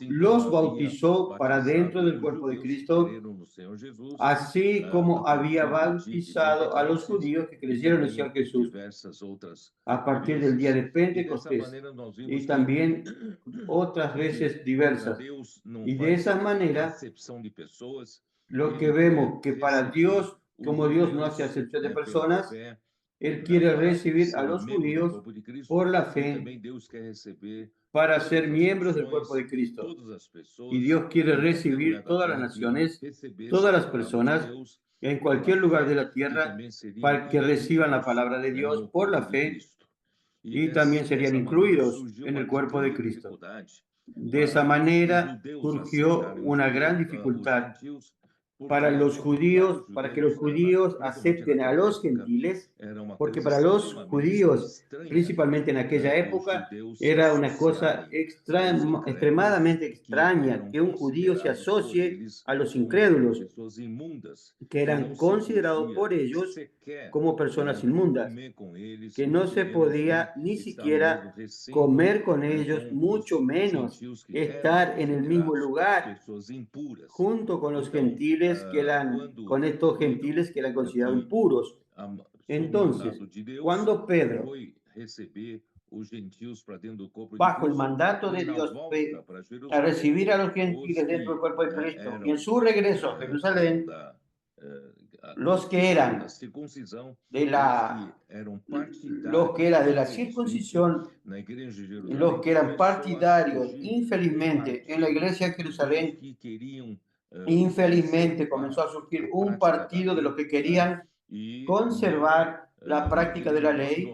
los bautizó para dentro del cuerpo de Cristo, así como había bautizado a los judíos que creyeron en el Señor Jesús a partir del día de Pentecostés, y también otras veces diversas. Y de esa manera, lo que vemos que para Dios, como Dios no hace acepción de personas, Él quiere recibir a los judíos por la fe para ser miembros del cuerpo de Cristo. Y Dios quiere recibir todas las naciones, todas las personas, en cualquier lugar de la tierra, para que reciban la palabra de Dios por la fe y también serían incluidos en el cuerpo de Cristo. De esa manera surgió una gran dificultad para los judíos, para que los judíos acepten a los gentiles, porque para los judíos, principalmente en aquella época, era una cosa extremadamente extraña que un judío se asocie a los incrédulos, que eran considerados por ellos como personas inmundas, que no se podía ni siquiera comer con ellos, mucho menos estar en el mismo lugar junto con los gentiles con estos gentiles que eran considerados impuros. Entonces, cuando Pedro, bajo el mandato de Dios, fue a recibir a los gentiles dentro del cuerpo de Cristo, y en su regreso a Jerusalén, los que eran de la circuncisión, los que eran partidarios, infelizmente, en la iglesia de Jerusalén, infelizmente comenzó a surgir un partido de los que querían conservar la práctica de la ley,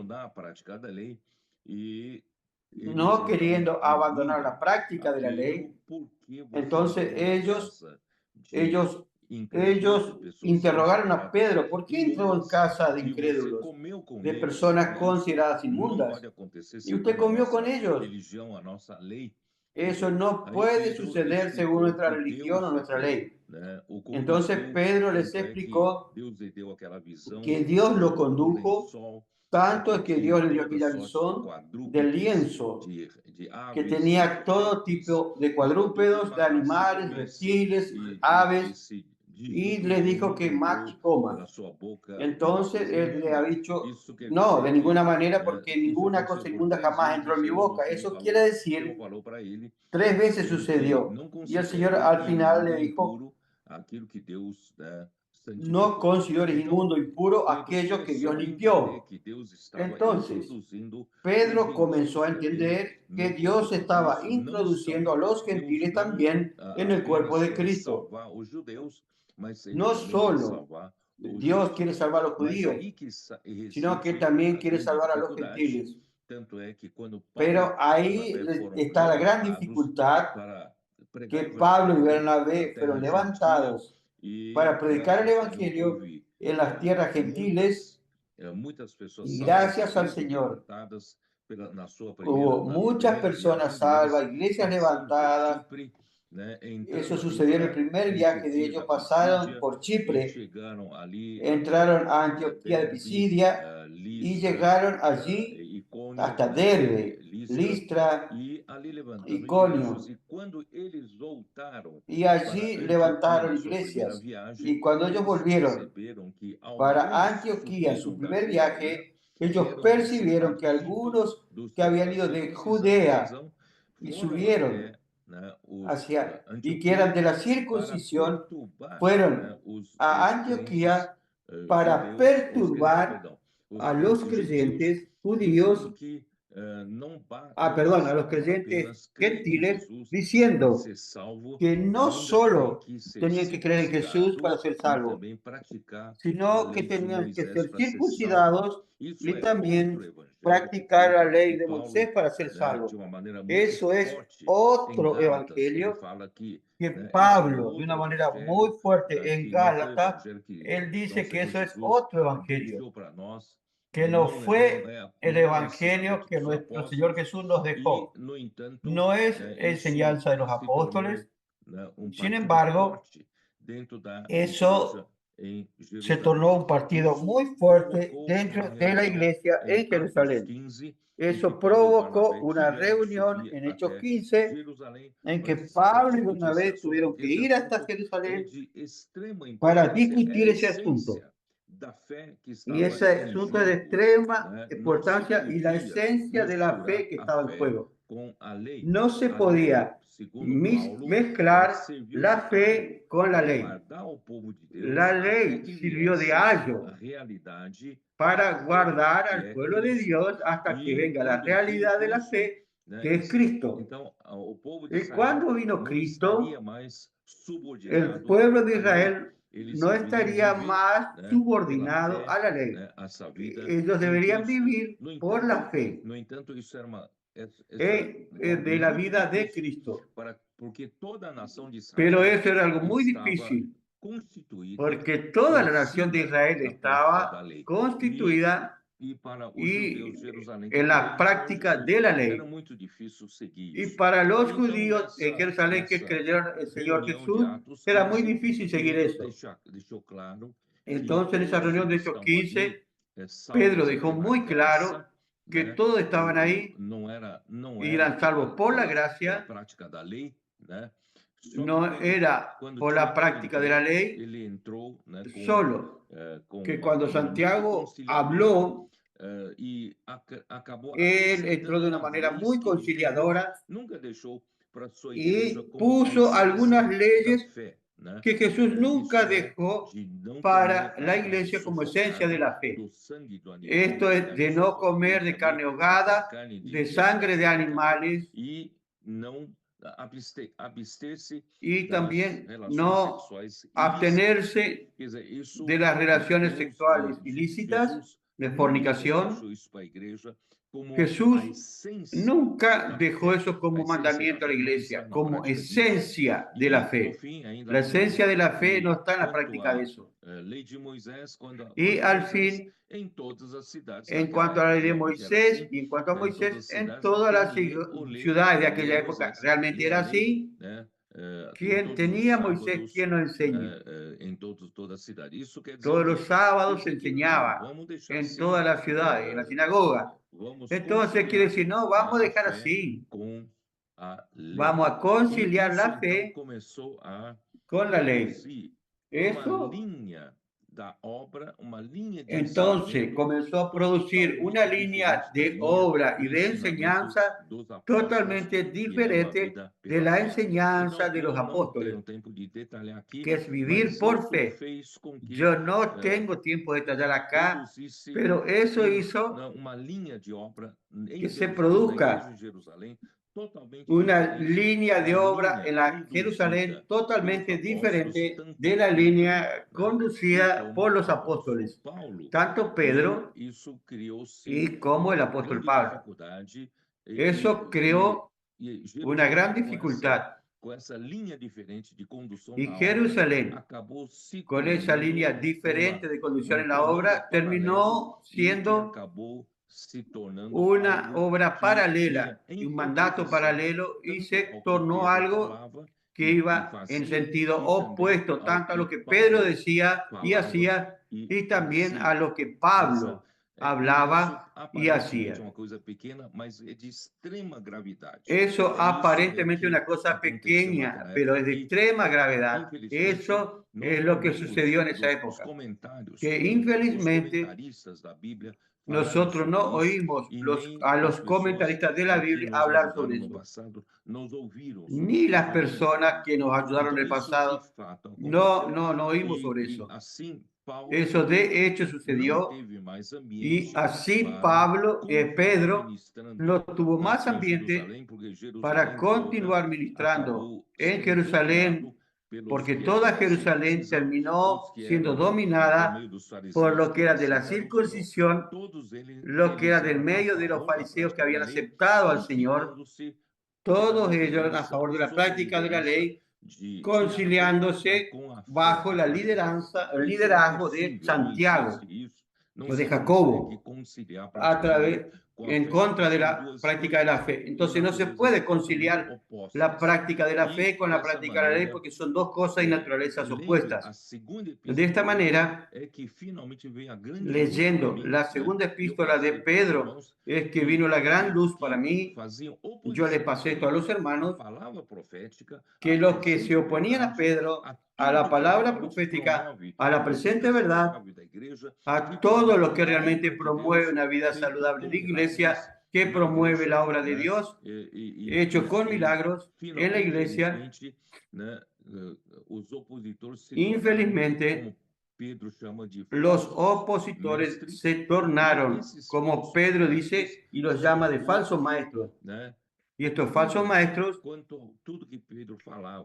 no queriendo abandonar la práctica de la ley. Entonces ellos interrogaron a Pedro: ¿por qué entró en casa de incrédulos, de personas consideradas inmundas, y usted comió con ellos? Eso no puede suceder según nuestra religión o nuestra ley. Entonces Pedro les explicó que Dios lo condujo, tanto es que Dios le dio aquella visión del lienzo que tenía todo tipo de cuadrúpedos, de animales, reptiles, aves, y le dijo que mate y coma. Entonces él le ha dicho: no, de ninguna manera, porque ninguna cosa inmunda jamás entró en mi boca. Eso quiere decir, 3 veces sucedió. Y el Señor al final le dijo: no consideres inmundo y puro aquello que Dios limpió. Entonces, Pedro comenzó a entender que Dios estaba introduciendo a los gentiles también en el cuerpo de Cristo. No solo Dios quiere salvar a los judíos, sino que también quiere salvar a los gentiles. Pero ahí está la gran dificultad, que Pablo y Bernabé fueron levantados para predicar el Evangelio en las tierras gentiles, y gracias al Señor hubo muchas personas salvas, iglesias levantadas. Eso sucedió en el primer viaje de ellos. Pasaron por Chipre, entraron a Antioquía de Pisidia y llegaron allí hasta Derbe, Listra, Iconio. Y allí levantaron iglesias. Y cuando ellos volvieron para Antioquía, su primer viaje, ellos percibieron que algunos que habían ido de Judea y subieron y que eran de la circuncisión, fueron a Antioquía para perturbar a los creyentes judíos, a los creyentes gentiles, diciendo que no solo tenían que creer en Jesús para ser salvos, sino que tenían que ser circuncidados y también practicar la ley de Moisés para ser salvos. Eso es otro evangelio que Pablo, de una manera muy fuerte en Gálatas, él dice que eso es otro evangelio, que no fue el evangelio que nuestro Señor Jesús nos dejó. No es enseñanza de los apóstoles. Sin embargo, eso se tornó un partido muy fuerte dentro de la iglesia en Jerusalén. Eso provocó una reunión en Hechos 15 en que Pablo y Bernabé tuvieron que ir hasta Jerusalén para discutir ese asunto. Y ese asunto es de extrema importancia y la esencia de la fe que estaba en juego. No se podía mezclar la fe con la ley. La ley sirvió de ayo para guardar al pueblo de Dios hasta que venga la realidad de la fe, que es Cristo. Y cuando vino Cristo, el pueblo de Israel no estaría más subordinado a la ley. Ellos deberían vivir por la fe de la vida de Cristo. Pero eso era algo muy difícil, porque toda la nación de Israel estaba constituida y en la práctica de la ley. Y para los judíos en Jerusalén que creyeron en el Señor Jesús, era muy difícil seguir eso. Entonces, en esa reunión de Hechos 15, Pedro dejó muy claro que todos estaban ahí y eran salvos por la gracia, no era por la práctica de la ley, solo que cuando Santiago habló, él entró de una manera muy conciliadora y puso algunas leyes que Jesús nunca dejó para la iglesia como esencia de la fe. Esto es de no comer de carne ahogada, de sangre de animales y también no abstenerse de las relaciones sexuales ilícitas, de fornicación. Jesús nunca dejó eso como mandamiento a la iglesia, como esencia de la fe. La esencia de la fe no está en la práctica de eso. Y al fin, en cuanto a la ley de Moisés y en cuanto a Moisés, en todas las ciudades de aquella época realmente era así. ¿Quién tenía Moisés? ¿Quién nos enseña? Todos los sábados se enseñaba en todas las ciudades, en la sinagoga. Entonces quiere decir, no, vamos a dejar así. Vamos a conciliar la fe con la ley. Eso Entonces comenzó a producir una línea de obra y de enseñanza totalmente diferente de la enseñanza de los apóstoles, que es vivir por fe. Yo no tengo tiempo de detallar acá, pero eso hizo que se produzca una línea de obra en la Jerusalén totalmente diferente de la línea conducida por los apóstoles, tanto Pedro y como el apóstol Pablo. Eso creó una gran dificultad. Y Jerusalén, con esa línea diferente de conducción en la obra, terminó siendo una obra paralela y un mandato paralelo, y se tornó algo que iba en sentido opuesto tanto a lo que Pedro decía y hacía y también a lo que Pablo hablaba y hacía. Eso aparentemente una cosa pequeña, pero es de extrema gravedad. Eso es lo que sucedió en esa época, que infelizmente nosotros no oímos a los comentaristas de la Biblia hablar sobre eso. Ni las personas que nos ayudaron en el pasado, no oímos sobre eso. Eso de hecho sucedió, y así Pedro no tuvo más ambiente para continuar ministrando en Jerusalén, porque toda Jerusalén terminó siendo dominada por lo que era de la circuncisión, lo que era del medio de los fariseos que habían aceptado al Señor. Todos ellos eran a favor de la práctica de la ley, conciliándose bajo el liderazgo de Santiago o de Jacobo, en contra de la práctica de la fe. Entonces no se puede conciliar la práctica de la fe con la práctica de la ley, porque son dos cosas y naturalezas opuestas. De esta manera, leyendo la segunda epístola de Pedro, es que vino la gran luz para mí. Yo le pasé esto a los hermanos, que los que se oponían a Pedro, a la palabra profética, a la presente verdad, a todo lo que realmente promueve una vida saludable de iglesia, que promueve la obra de Dios, hecho con milagros en la iglesia, infelizmente, los opositores se tornaron, como Pedro dice, y los llama de falsos maestros. Y estos falsos maestros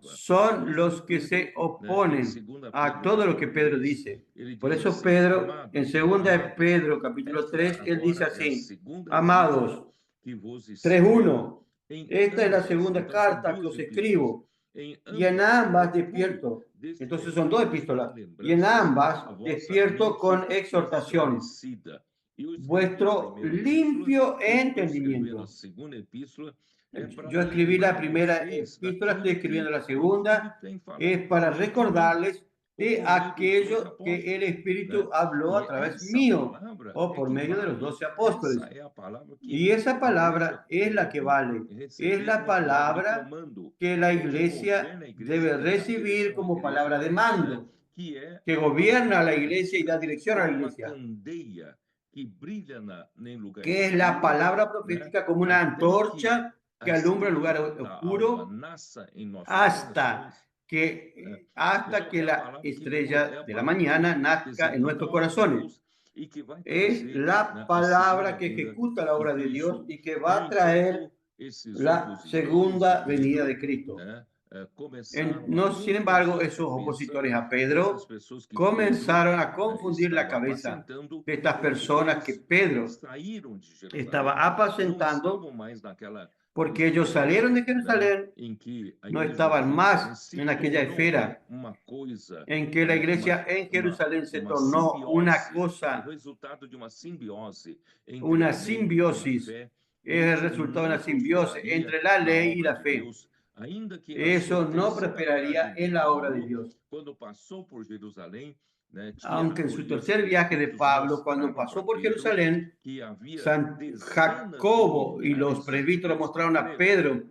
son los que se oponen a todo lo que Pedro dice. Por eso Pedro, en 2 de Pedro, capítulo 3, él dice así: amados, 3:1, esta es la segunda carta que os escribo, y en ambas despierto. Entonces son dos epístolas, y en ambas despierto con exhortaciones vuestro limpio entendimiento. Yo escribí la primera epístola, estoy escribiendo la segunda, es para recordarles de aquello que el Espíritu habló a través mío o por medio de los 12 apóstoles. Y esa palabra es la que vale, es la palabra que la iglesia debe recibir como palabra de mando, que gobierna a la iglesia y da dirección a la iglesia, que es la palabra profética como una antorcha que alumbra el lugar oscuro hasta que la estrella de la mañana nazca en nuestros corazones. Es la palabra que ejecuta la obra de Dios y que va a traer la segunda venida de Cristo. Sin embargo, esos opositores a Pedro comenzaron a confundir la cabeza de estas personas que Pedro estaba apacentando, porque ellos salieron de Jerusalén, no estaban más en aquella esfera en que la iglesia en Jerusalén se tornó una cosa, una simbiosis, es el resultado de una simbiosis entre la ley y la fe. Eso no prosperaría en la obra de Dios. Aunque en su tercer viaje de Pablo, cuando pasó por Jerusalén, San Jacobo y los presbíteros mostraron a Pedro,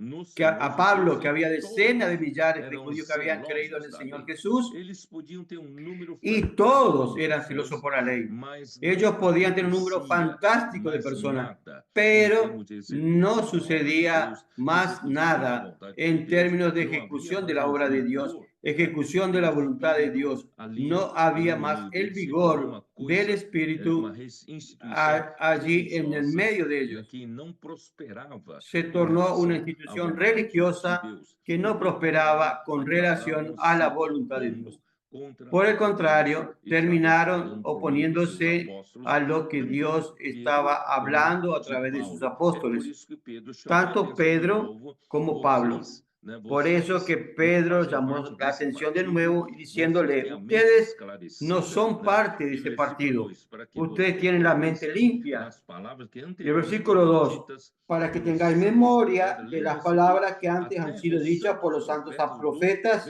a Pablo, que había decenas de millares de judíos que habían creído en el Señor Jesús, y todos eran celosos por la ley. Ellos podían tener un número fantástico de personas, pero no sucedía más nada en términos de ejecución de la obra de Dios, ejecución de la voluntad de Dios. No había más el vigor del Espíritu allí en el medio de ellos. Se tornó una institución religiosa que no prosperaba con relación a la voluntad de Dios. Por el contrario, terminaron oponiéndose a lo que Dios estaba hablando a través de sus apóstoles, tanto Pedro como Pablo. Por eso que Pedro llamó la atención de nuevo diciéndole, ustedes no son parte de ese partido, ustedes tienen la mente limpia. Y el versículo 2, para que tengáis memoria de las palabras que antes han sido dichas por los santos profetas.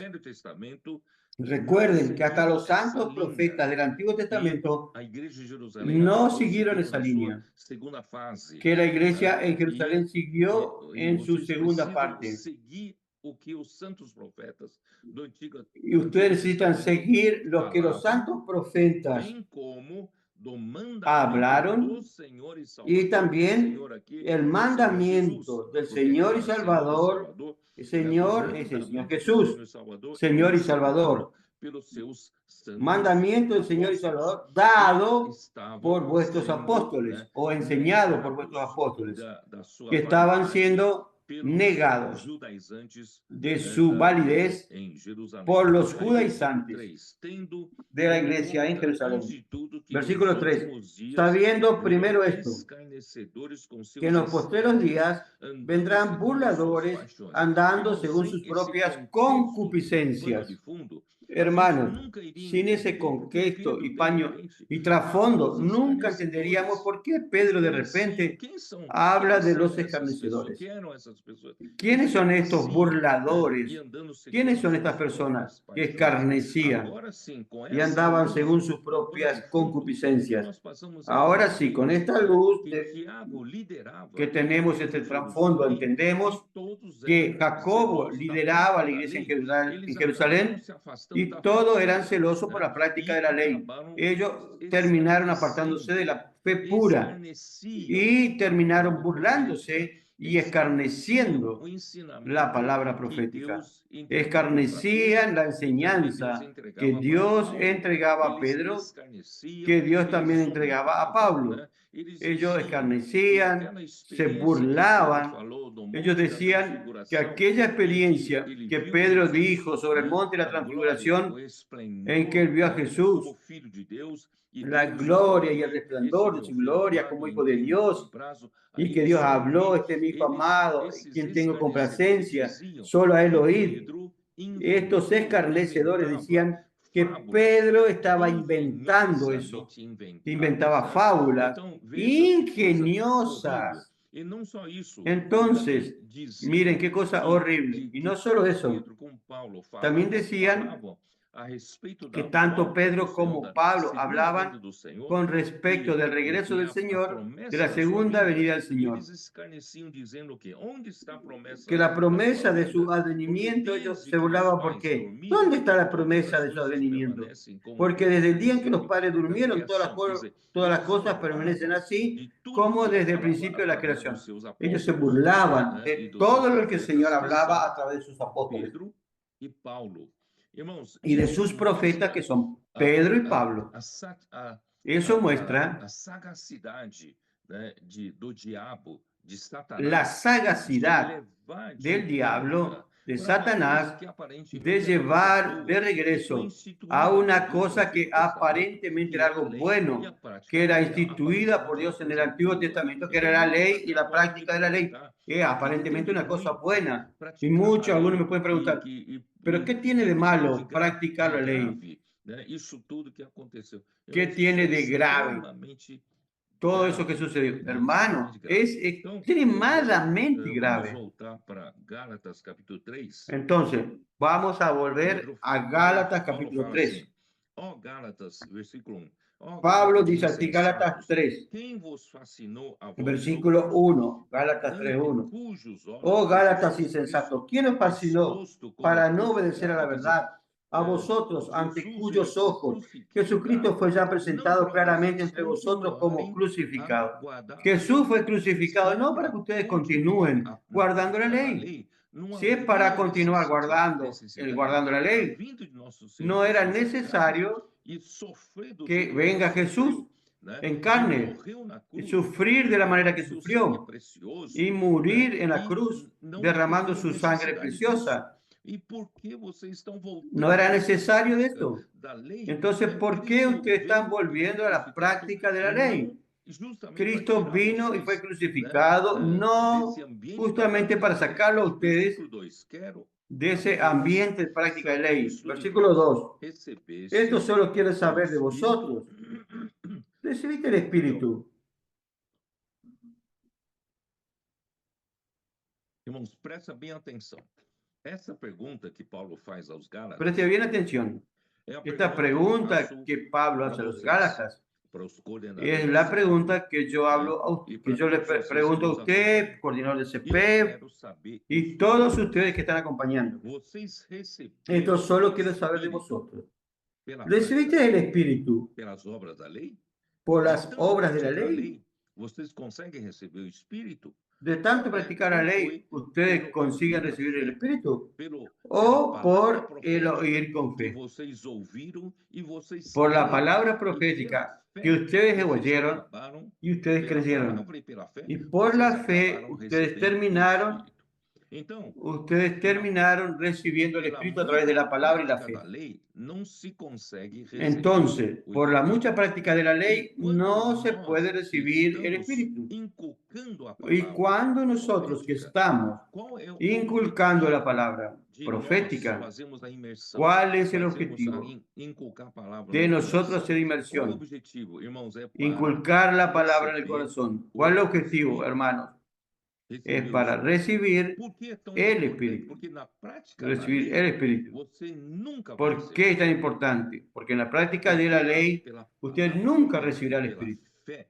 Recuerden que hasta los santos profetas del Antiguo Testamento no siguieron esa línea, que la iglesia en Jerusalén siguió en su segunda parte. Y ustedes necesitan seguir lo que los santos profetas hablaron y también el mandamiento del Señor y Salvador. El Señor es el Señor Jesús, Señor y Salvador. Mandamiento del Señor y Salvador dado por vuestros apóstoles o enseñado por vuestros apóstoles que estaban siendo negados de su validez por los judaizantes de la iglesia en Jerusalén. Versículo 3. Sabiendo primero esto, que en los postreros días vendrán burladores andando según sus propias concupiscencias. Hermanos, sin ese contexto y paño y trasfondo, nunca entenderíamos por qué Pedro de repente habla de los escarnecedores. ¿Quiénes son estos burladores? ¿Quiénes son estas personas que escarnecían y andaban según sus propias concupiscencias? Ahora sí, con esta luz que tenemos este trasfondo, entendemos que Jacobo lideraba la iglesia en Jerusalén y todos eran celosos por la práctica de la ley. Ellos terminaron apartándose de la fe pura y terminaron burlándose y escarneciendo la palabra profética. Escarnecían la enseñanza que Dios entregaba a Pedro, que Dios también entregaba a Pablo. Ellos escarnecían, se burlaban. Ellos decían que aquella experiencia que Pedro dijo sobre el monte de la transfiguración, en que él vio a Jesús, la gloria y el resplandor de su gloria como hijo de Dios, y que Dios habló, este es mi hijo amado, quien tengo complacencia, solo a él oír. Estos escarnecedores decían que Pedro estaba inventando eso, inventaba fábulas ingeniosas. Entonces, miren qué cosa horrible. Y no solo eso, también decían que tanto Pedro como Pablo hablaban con respecto del regreso del Señor, de la segunda venida del Señor. Que la promesa de su advenimiento, ellos se burlaban. ¿Por qué? ¿Dónde está la promesa de su advenimiento? Porque desde el día en que los padres durmieron, todas las cosas permanecen así, como desde el principio de la creación. Ellos se burlaban de todo lo que el Señor hablaba a través de sus apóstoles y de sus profetas, que son Pedro y Pablo. Eso muestra la sagacidad del diablo, de Satanás, de llevar de regreso a una cosa que aparentemente era algo bueno, que era instituida por Dios en el Antiguo Testamento, que era la ley y la práctica de la ley. Aparentemente una cosa buena. Y algunos me pueden preguntar, ¿pero qué tiene de malo practicar la ley? ¿Qué tiene de grave todo eso que sucedió? Hermano, es extremadamente grave. Entonces, Vamos a volver a Gálatas capítulo 3. Ó Gálatas, versículo 1. Ó Pablo Gálatas dice así, Gálatas insensatos, 3, quem vos fascinou a vós versículo outros, 1, Gálatas ante 3:1. cujos olhos Oh Gálatas Jesus insensatos, Cristo ¿quién os fascinó exposto como para no obedecer a la crucificado? verdad? A vosotros, ante Jesus, cuyos ele foi ojos Jesucristo crucificado, fue ya não presentado para claramente vocês entre vosotros como continuarem crucificado. a guardar a Jesús fue lei. crucificado Se é no para para que ustedes continuar continúen guardando la guardando a ley. lei, não Si es para haveria continuar guardando la da ley, vinda de nosso Senhor no era Jesus em carne necesario e sofrer do que jeito que venga ele Jesús sofreu, né? en E carne morreu na y cruz, sufrir de la manera que derramando seu sangue sufrió precioso, y né? morir en la E cruz não derramando teria su sangre necessidade disso. preciosa. E por que vocês estão voltando No era à necesario prática esto. da lei? Entonces, ¿por qué Cristo ustedes están veio e foi volviendo a la crucificado práctica de la ley? não justamente para Cristo tirar vino y fue vocês, né, crucificado desse no ambiente da justamente prática para da lei. sacarlo a ustedes Versículo 2. Quero de ese apenas ambiente de práctica de saber ley. isso de Versículo vós. 2. Recebeste Esto solo quiero o saber de Espírito. vosotros. ¿Recibiste el Espíritu? Irmãos, presta bem atenção. Essa pergunta que Paulo faz aos Gálatas Preste bien atención. é a Esta pergunta que eu pregunta faço que Pablo para hace a los vocês, Gálatas para os es coordenadores la de pregunta que yo hablo e que para yo le todos vocês que pregunto a nos usted, acompanham. coordinador de Eu CP, quero saber y isso de todos vocês. ustedes que están acompañando. Vocês receberam Esto solo o quiero saber de Espírito vosotros. pela ¿Recibiste prática el Espíritu pelas obras da lei? por las Então, obras de la praticar a ley? vocês conseguem receber o Espírito? De tanto practicar la ¿O ley, fue ¿ustedes pelo consiguen ouvir a recibir el fé, Espíritu? pela ¿O palavra por el profética oír con que fe? vocês ouviram e vocês Por la creram? palabra E pela profética fé que ustedes vocês oyeron acabaram, y ustedes pela creyeron. palavra e pela fé, Y por vocês la fe, acabaram ustedes recebendo o terminaron Espírito. Então, Ustedes terminaron recibiendo el pela Espíritu a través de muita la palabra y la prática fe. da lei, não se consegue receber Entonces, o por la Espírito. mucha práctica de la E ley, quando no se nós puede recibir el estamos Espíritu. inculcando a Y palavra cuando nosotros que profética, estamos qual é o inculcando la objetivo palabra de profética, nós fazemos a imersão? ¿cuál es el Fazemos objetivo inculcar a palavra de no nosotros coração. hacer Qual é o inmersión? objetivo, irmãos? É para Inculcar la palabra en el receber corazón. o ¿Cuál es el objetivo, Espírito. hermanos? Es Receber o para Espírito. recibir Por que é tão el importante? Espíritu. Porque na prática da Recibir lei, el Espíritu. você nunca vai ¿Por receber. qué es tan importante? Porque en la práctica de la ley, Pela usted palavra, nunca recibirá el pela Espíritu. fé.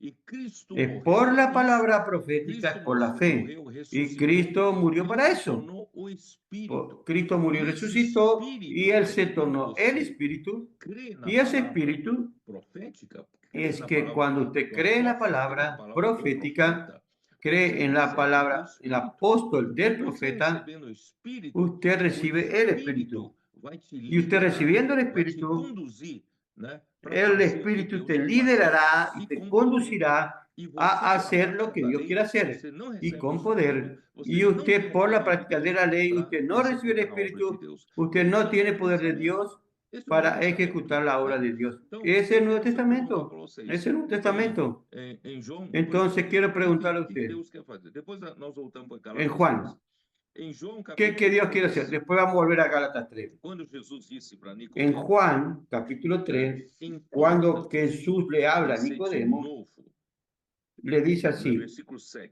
E Cristo Es morreu por para la isso. palabra profética, es Cristo por la fe. morreu, Y ressuscitou Cristo murió e para se eso. tornou o Espírito. Cristo murió y Ese resucitó Espírito, y Él se quando tornó el você Espíritu. crê na Y ese palavra Espíritu profética, crê es na que palavra cuando usted cree en la palabra do profética, profeta, cree en la recebe palabra, o el Espírito. apóstol del Você profeta, recebendo o Espírito, usted o recibe el Espíritu. vai te Y usted liderar, recibiendo el vai te Espíritu, conduzir, né, para el fazer o que Espíritu Deus te quer fazer. liderará y E te com poder. conducirá E você, a pela hacer lo prática que da Dios lei, quiere hacer você não y recebe o con Espírito, poder. você Y não usted tem por la poder práctica de la ley, para usted no recibe el executar a obra de Espíritu, Deus. usted no Esse tiene é o poder de pensamento. Dios Esse é o para pensamento ejecutar la obra de Dios. Então, Ese es el Nuevo deixa eu perguntar Testamento. para vocês. Es el Nuevo Testamento. Em João, Entonces quiero preguntarle a o que usted, Deus quer fazer? Depois nós voltamos para en Gálatas Juan, 3. Em João, ¿qué Dios quiere 3, hacer? Después vamos a volver a Gálatas 3. quando Jesus disse para En Nicodemo, Juan, capítulo 3, cuando Jesús le habla a nascer de Nicodemo, novo, le dice no así, versículo 7.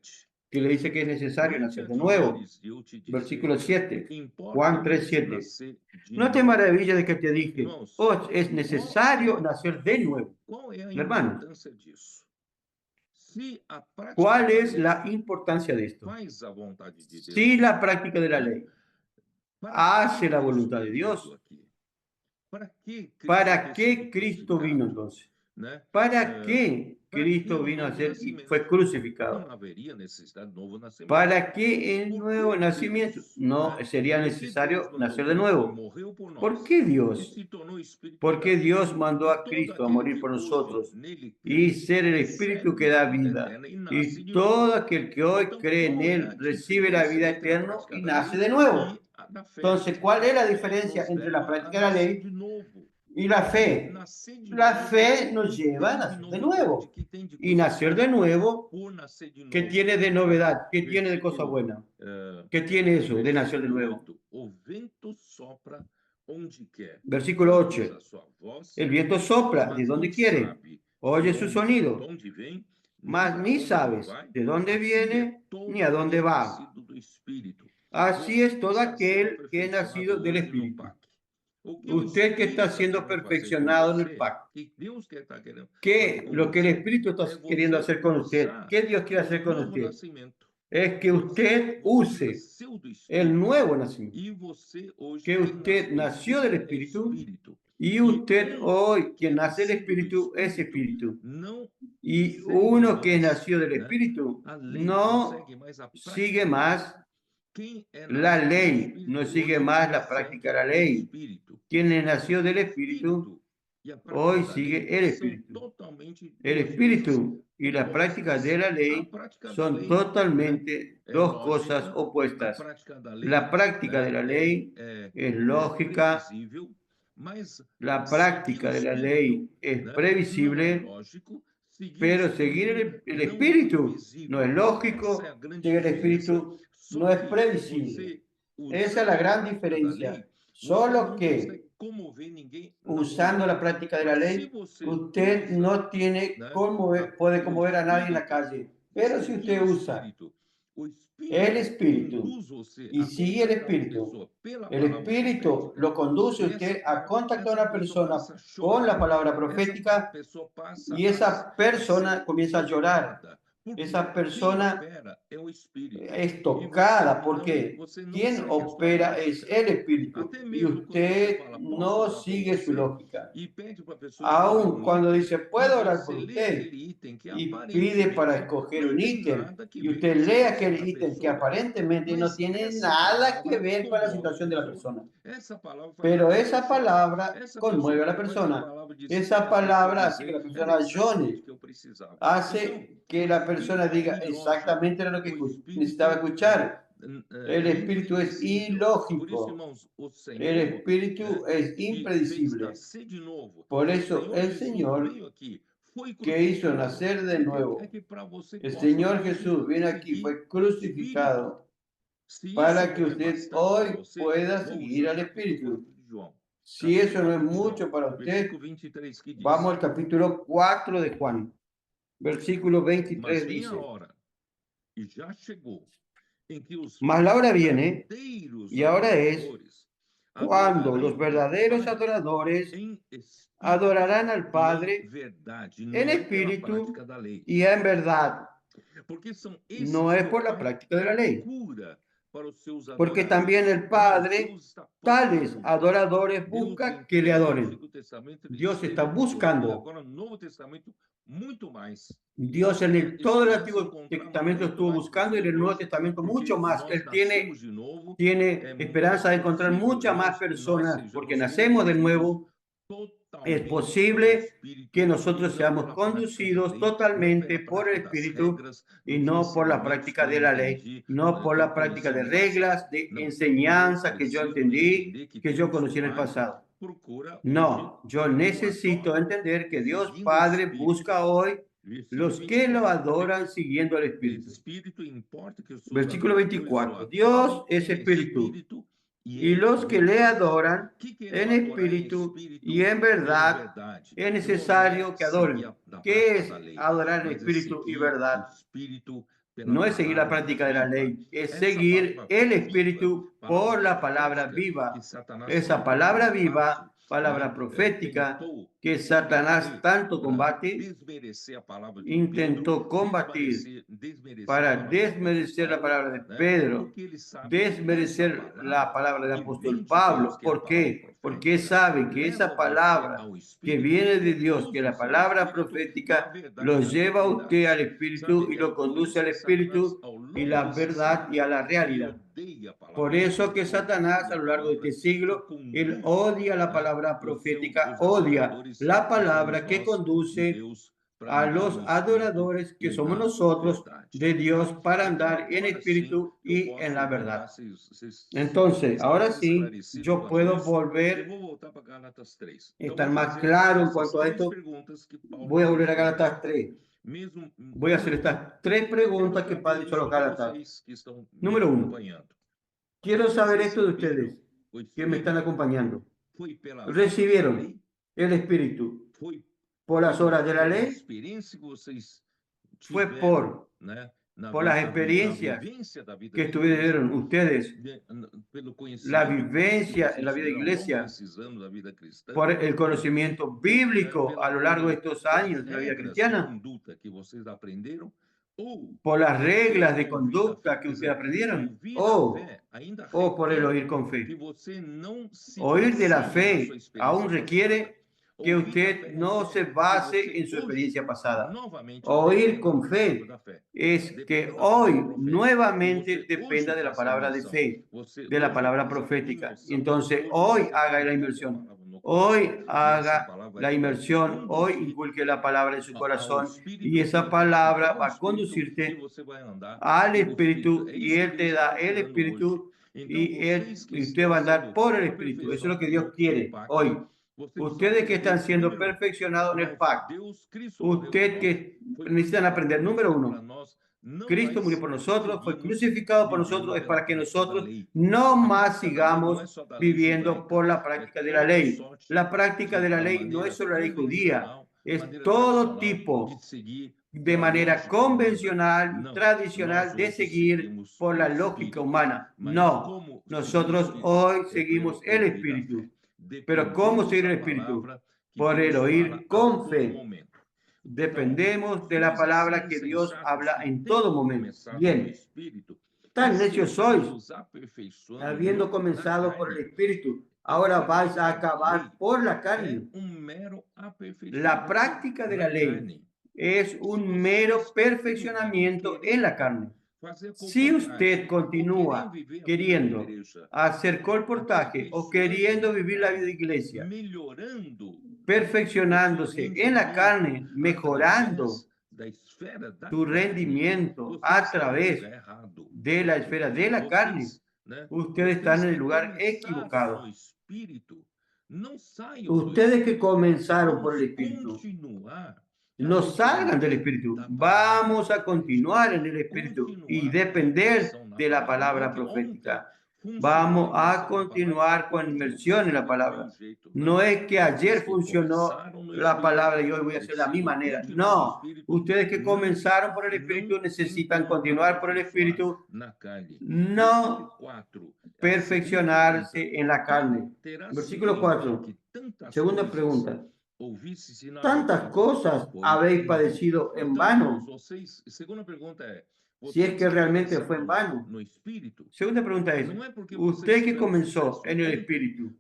que le dice que es necesario nacer de Antes nuevo. deles, eu te disse, Versículo 7. importa Juan vos 3:7. nascer de No te novo. maravilles de que te dije, Irmãos, oh, es necesario nacer de nuevo. Qual é a Hermanos, importância disso? Se a prática ¿cuál da es lei la importancia de esto? faz a vontade de Deus, Si la práctica de la ley para hace que la Cristo voluntad de veio Dios, aqui? ¿para qué Cristo vino entonces? Né? ¿Para qué Cristo vino a ser y fue crucificado? Não haveria necessidade de novo nascimento. ¿Para qué el nuevo nacimiento? No sería necesario nacer de nuevo. Morreu por nós. ¿Por qué E Dios? se tornou Espírito Porque da Dios vida. mandó a Todo Cristo a aquele morir que por hoje nosotros nele y crê, ser el Espíritu que da vida. eterna e nasce Y de todo novo. aquel que hoy Então, cree en qual é Él a recibe la diferença vida entre a eterna prática y da nace lei de nuevo. e a da fé? Entonces, ¿cuál es la diferencia Nos entre la leva práctica a de la nascer ley de novo. y la fe? Nascer de La novo fe nos lleva a tem nacer de novidade, nuevo. que tem de Y coisa nacer boa de nuevo, por nascer de ¿qué novo. tiene de novedad? ¿Qué tiene de cosa Versículo, buena? eh, ¿Qué tiene eso de nacer de nuevo? 8. O vento sopra onde quer. Versículo Ouves 8. a sua voz, El viento sopla mas de donde não quiere, sabe oye de su onde- sonido, de onde vem, mas nem ni aonde sabes vai. de dónde Assim viene é todo ni a dónde que é va. nascido do Espírito. Así es todo aquel que es nacido del Espíritu. Usted que está siendo perfeccionado en el pacto. ¿Qué lo que el Espíritu está queriendo hacer con usted? ¿Qué Dios quiere hacer con usted? Es que usted use el nuevo nacimiento. Que usted nació del Espíritu y usted hoy, que nace del Espíritu, es Espíritu. Y uno que nació del Espíritu no sigue más la ley, no sigue más la práctica de la ley. Quien nació del Espíritu hoy sigue el Espíritu. El Espíritu y la práctica de la ley son totalmente dos cosas opuestas. La práctica de la ley es lógica, la práctica de la ley es previsible, pero seguir el Espíritu no es lógico, seguir el Espíritu no es previsible. Esa es la gran diferencia. Solo que usando la práctica de la ley, usted no tiene puede conmover a nadie en la calle. Pero si usted usa el Espíritu y sigue el Espíritu lo conduce a usted a contactar a una persona con la palabra profética y esa persona comienza a llorar. Esa persona es tocada porque quien opera es el Espíritu y usted no sigue su lógica. Aún cuando dice, puedo orar por usted y pide para escoger un ítem y usted lee aquel ítem que aparentemente no tiene nada que ver con la situación de la persona. Pero esa palabra conmueve a la persona. Esa palabra hace que la persona llore. Hace que la persona diga exactamente lo que necesitaba escuchar. El espíritu es ilógico. El espíritu es impredecible. Por eso el Señor que hizo nacer de nuevo, el Señor Jesús viene aquí, fue crucificado para que usted hoy pueda seguir al Espíritu. Si eso no es mucho para usted, vamos al capítulo 4 de Juan. Versículo 23 dice, mas la hora viene, y ahora es, cuando los verdaderos adoradores adorarán al Padre en espíritu y en verdad. No es por la práctica de la ley. Porque también el Padre, tales adoradores, busca que le adoren. Dios está buscando. Dios todo el Antiguo Testamento estuvo buscando y en el Nuevo Testamento mucho más. Él tiene esperanza de encontrar muchas más personas porque nacemos de nuevo. Es posible que nosotros seamos conducidos totalmente por el Espíritu y no por la práctica de la ley, no por la práctica de reglas, de enseñanza que yo entendí, que yo conocí en el pasado. No, yo necesito entender que Dios Padre busca hoy los que lo adoran siguiendo al Espíritu. Versículo 24. Dios es Espíritu. Y los que le adoran en espíritu y en verdad, es necesario que adoren. ¿Qué es adorar en espíritu y verdad? No es seguir la práctica de la ley, es seguir el espíritu por la palabra viva. Esa palabra viva, palabra profética, que Satanás tanto combate, intentó combatir para desmerecer la palabra de Pedro, desmerecer la palabra del apóstol Pablo. ¿Por qué? Porque sabe que esa palabra que viene de Dios, que la palabra profética lo lleva a usted al Espíritu y lo conduce al Espíritu y la verdad y a la realidad. Por eso que Satanás a lo largo de este siglo, él odia la palabra profética, odia la palabra que conduce a los adoradores que somos nosotros de Dios para andar en espíritu y en la verdad. Entonces, ahora sí, yo puedo volver, estar más claro en cuanto a esto. Voy a volver a Gálatas 3. Voy a hacer estas 3 preguntas que Padre hizo a los Gálatas. Número 1. Quiero saber esto de ustedes que me están acompañando. ¿Recibieron el Espíritu por las obras de la ley? ¿Fue por por las experiencias que estuvieron ustedes, la vivencia en la vida de iglesia, por el conocimiento bíblico a lo largo de estos años de la vida cristiana, por las reglas de conducta que ustedes aprendieron, o por el oír con fe. Oír de la fe aún requiere que usted no se base en su experiencia pasada. Oír con fe es que hoy nuevamente dependa de la palabra de fe, de la palabra profética. Entonces, hoy haga la inmersión. Hoy haga la inmersión, hoy inculque la palabra en su corazón y esa palabra va a conducirte al Espíritu y Él te da el Espíritu y usted va a andar por el Espíritu. Eso es lo que Dios quiere hoy. Ustedes que están siendo perfeccionados en el pacto, ustedes que necesitan aprender, número uno, Cristo murió por nosotros, fue crucificado por nosotros, es para que nosotros no más sigamos viviendo por la práctica de la ley. La práctica de la ley no es solo la ley judía, es todo tipo de manera convencional, tradicional, de seguir por la lógica humana. No, nosotros hoy seguimos el Espíritu. Pero ¿cómo seguir el Espíritu? Por el oír con fe. Dependemos de la palabra que Dios habla en todo momento. Bien, tan necios sois, habiendo comenzado por el Espíritu, ahora vais a acabar por la carne. La práctica de la ley es un mero perfeccionamiento en la carne. Si usted continúa queriendo hacer colportaje o queriendo vivir la vida de iglesia, perfeccionándose en la carne, mejorando tu rendimiento a través de la esfera de la carne, ustedes están en el lugar equivocado. Ustedes que comenzaron por el Espíritu, no salgan del Espíritu. Vamos a continuar en el Espíritu y depender de la palabra profética. Vamos a continuar con inmersión en la palabra. No es que ayer funcionó la palabra y hoy voy a hacer la misma manera. No, ustedes que comenzaron por el Espíritu necesitan continuar por el Espíritu, no perfeccionarse en la carne. Versículo 4. Segunda pregunta. Tantas cosas habéis padecido en vano. Si es que realmente fue en vano. Segunda pregunta es, usted que comenzó en el Espíritu,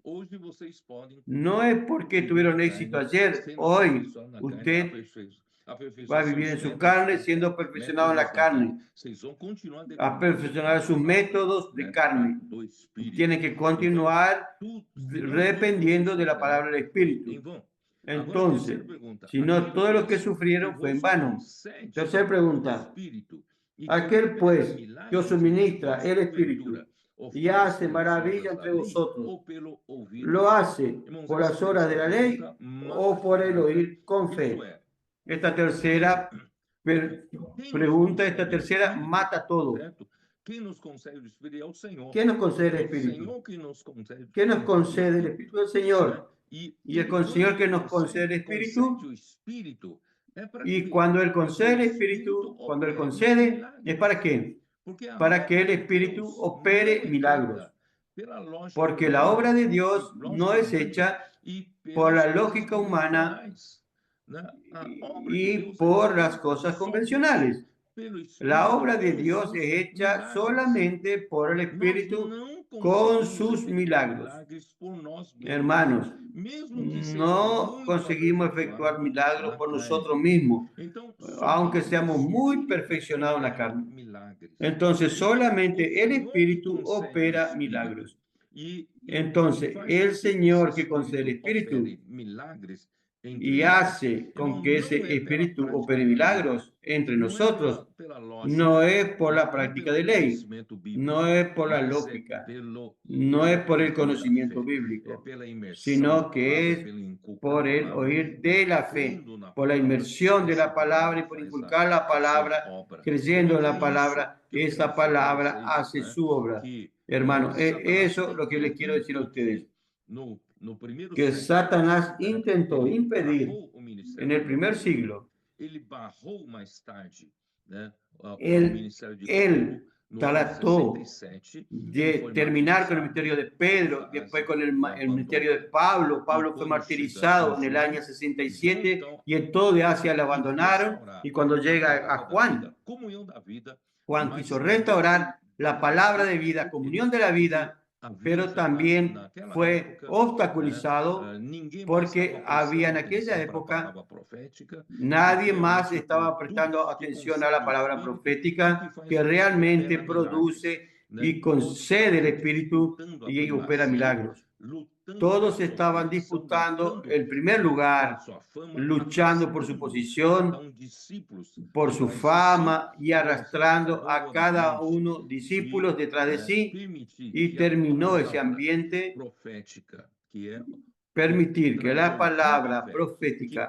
no es porque tuvieron éxito ayer, hoy usted va a vivir en su carne siendo perfeccionado en la carne, a perfeccionar sus métodos de carne. Tiene que continuar dependiendo de la palabra del Espíritu. Entonces, si no, todo lo que sufrieron fue en vano. Tercera pregunta. Aquel pues que os suministra el Espíritu y hace maravilla entre vosotros, ¿lo hace por las horas de la ley o por el oír con fe? Esta tercera pregunta, esta tercera mata todo. ¿Quién nos concede el Espíritu? ¿Quién nos concede el Espíritu? ¿Qué nos concede el Espíritu? El Señor. Y el Señor que nos concede el Espíritu. Y cuando Él concede el Espíritu, cuando Él concede, ¿es para qué? Para que el Espíritu opere milagros. Porque la obra de Dios no es hecha por la lógica humana y por las cosas convencionales. La obra de Dios es hecha solamente por el Espíritu con sus milagros. Hermanos, no conseguimos efectuar milagros por nosotros mismos, aunque seamos muy perfeccionados en la carne. Entonces, solamente el Espíritu opera milagros. Entonces, el Señor que concede el Espíritu y hace con que ese Espíritu opere milagros entre nosotros, no es por la práctica de ley, no es por la lógica, no es por el conocimiento bíblico, sino que es por el oír de la fe, por la inmersión de la palabra y por inculcar la palabra, creyendo en la palabra, esa palabra hace su obra. Hermano, eso es lo que les quiero decir a ustedes. Que Satanás intentó impedir en el primer siglo Él trató de terminar con el ministerio de Pedro, después con el ministerio de Pablo. Pablo fue martirizado en el año 67 y en toda Asia le abandonaron. Y cuando llega a Juan, Juan quiso restaurar la palabra de vida, comunión de la vida, pero también fue obstaculizado porque había en aquella época nadie más estaba prestando atención a la palabra profética que realmente produce y concede el Espíritu y opera milagros. Todos estaban disputando el primer lugar, luchando por su posición, por su fama y arrastrando a cada uno discípulos detrás de sí, y terminó ese ambiente. Permitir que la palabra profética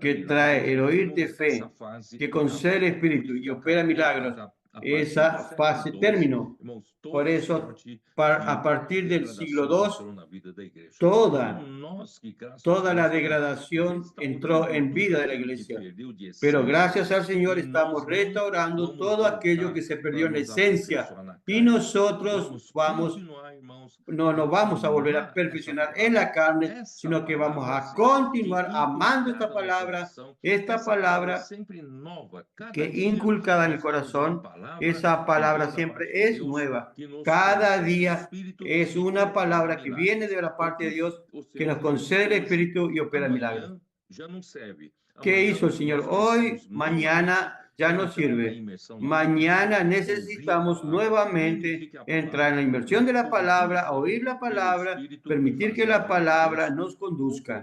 que trae el oír de fe, que concede el Espíritu y opera milagros, esa fase terminó. Por eso, a partir del siglo II, toda la degradación entró en vida de la iglesia. Pero gracias al Señor estamos restaurando todo aquello que se perdió en la esencia. Y nosotros no nos vamos a volver a perfeccionar en la carne, sino que vamos a continuar amando esta palabra que inculcada en el corazón. Esa palabra siempre es nueva. Cada día es una palabra que viene de la parte de Dios, que nos concede el Espíritu y opera milagros. ¿Qué hizo el Señor hoy? Mañana ya no sirve. Mañana necesitamos nuevamente entrar en la inmersión de la palabra, oír la palabra, permitir que la palabra nos conduzca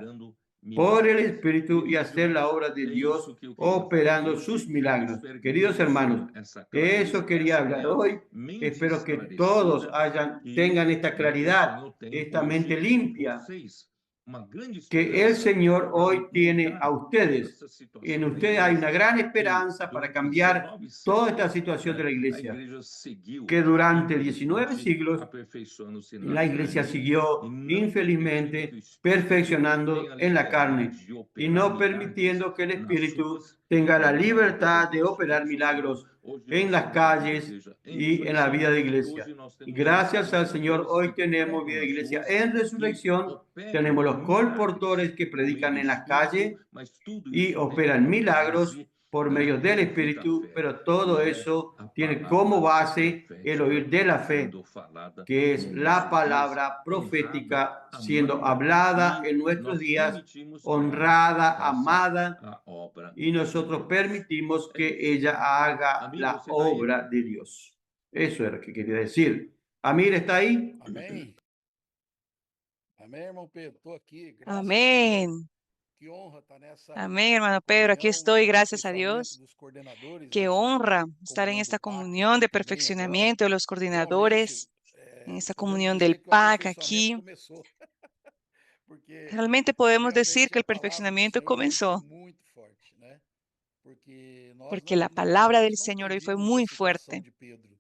por el Espíritu y hacer la obra de Dios operando sus milagros. Queridos hermanos, de eso quería hablar hoy. Espero que todos tengan esta claridad, esta mente limpia, que el Señor hoy tiene a ustedes. En ustedes hay una gran esperanza para cambiar toda esta situación de la iglesia, que durante 19 siglos la iglesia siguió infelizmente perfeccionando en la carne y no permitiendo que el Espíritu tenga la libertad de operar milagros en las calles y en la vida de iglesia. Y gracias al Señor hoy tenemos vida de iglesia en resurrección, tenemos los colportores que predican en las calles y operan milagros por medio del Espíritu, pero todo eso tiene como base el oír de la fe, que es la palabra profética siendo hablada en nuestros días, honrada, amada, y nosotros permitimos que ella haga la obra de Dios. Eso era lo que quería decir. Amir, ¿está ahí? Amém. Amém, irmão Pedro. Estou aqui. Graças Amén. Que honra estar nessa Amén, hermano Pedro. Aquí estoy, gracias a perfeccionamento Dios. dos coordenadores, Qué nessa honra estar en comunhão esta do PAC comunión de também agora. perfeccionamiento de los coordinadores, Realmente, en esta podemos comunión dizer del que o PAC aperfeiçoamento aquí. começou. Porque Realmente podemos decir realmente que a el palavra do perfeccionamiento Senhor hoje foi comenzó, muito forte, né? Porque nós porque la palabra del Señor hoy fue entendíamos a muy situação fuerte. de Pedro.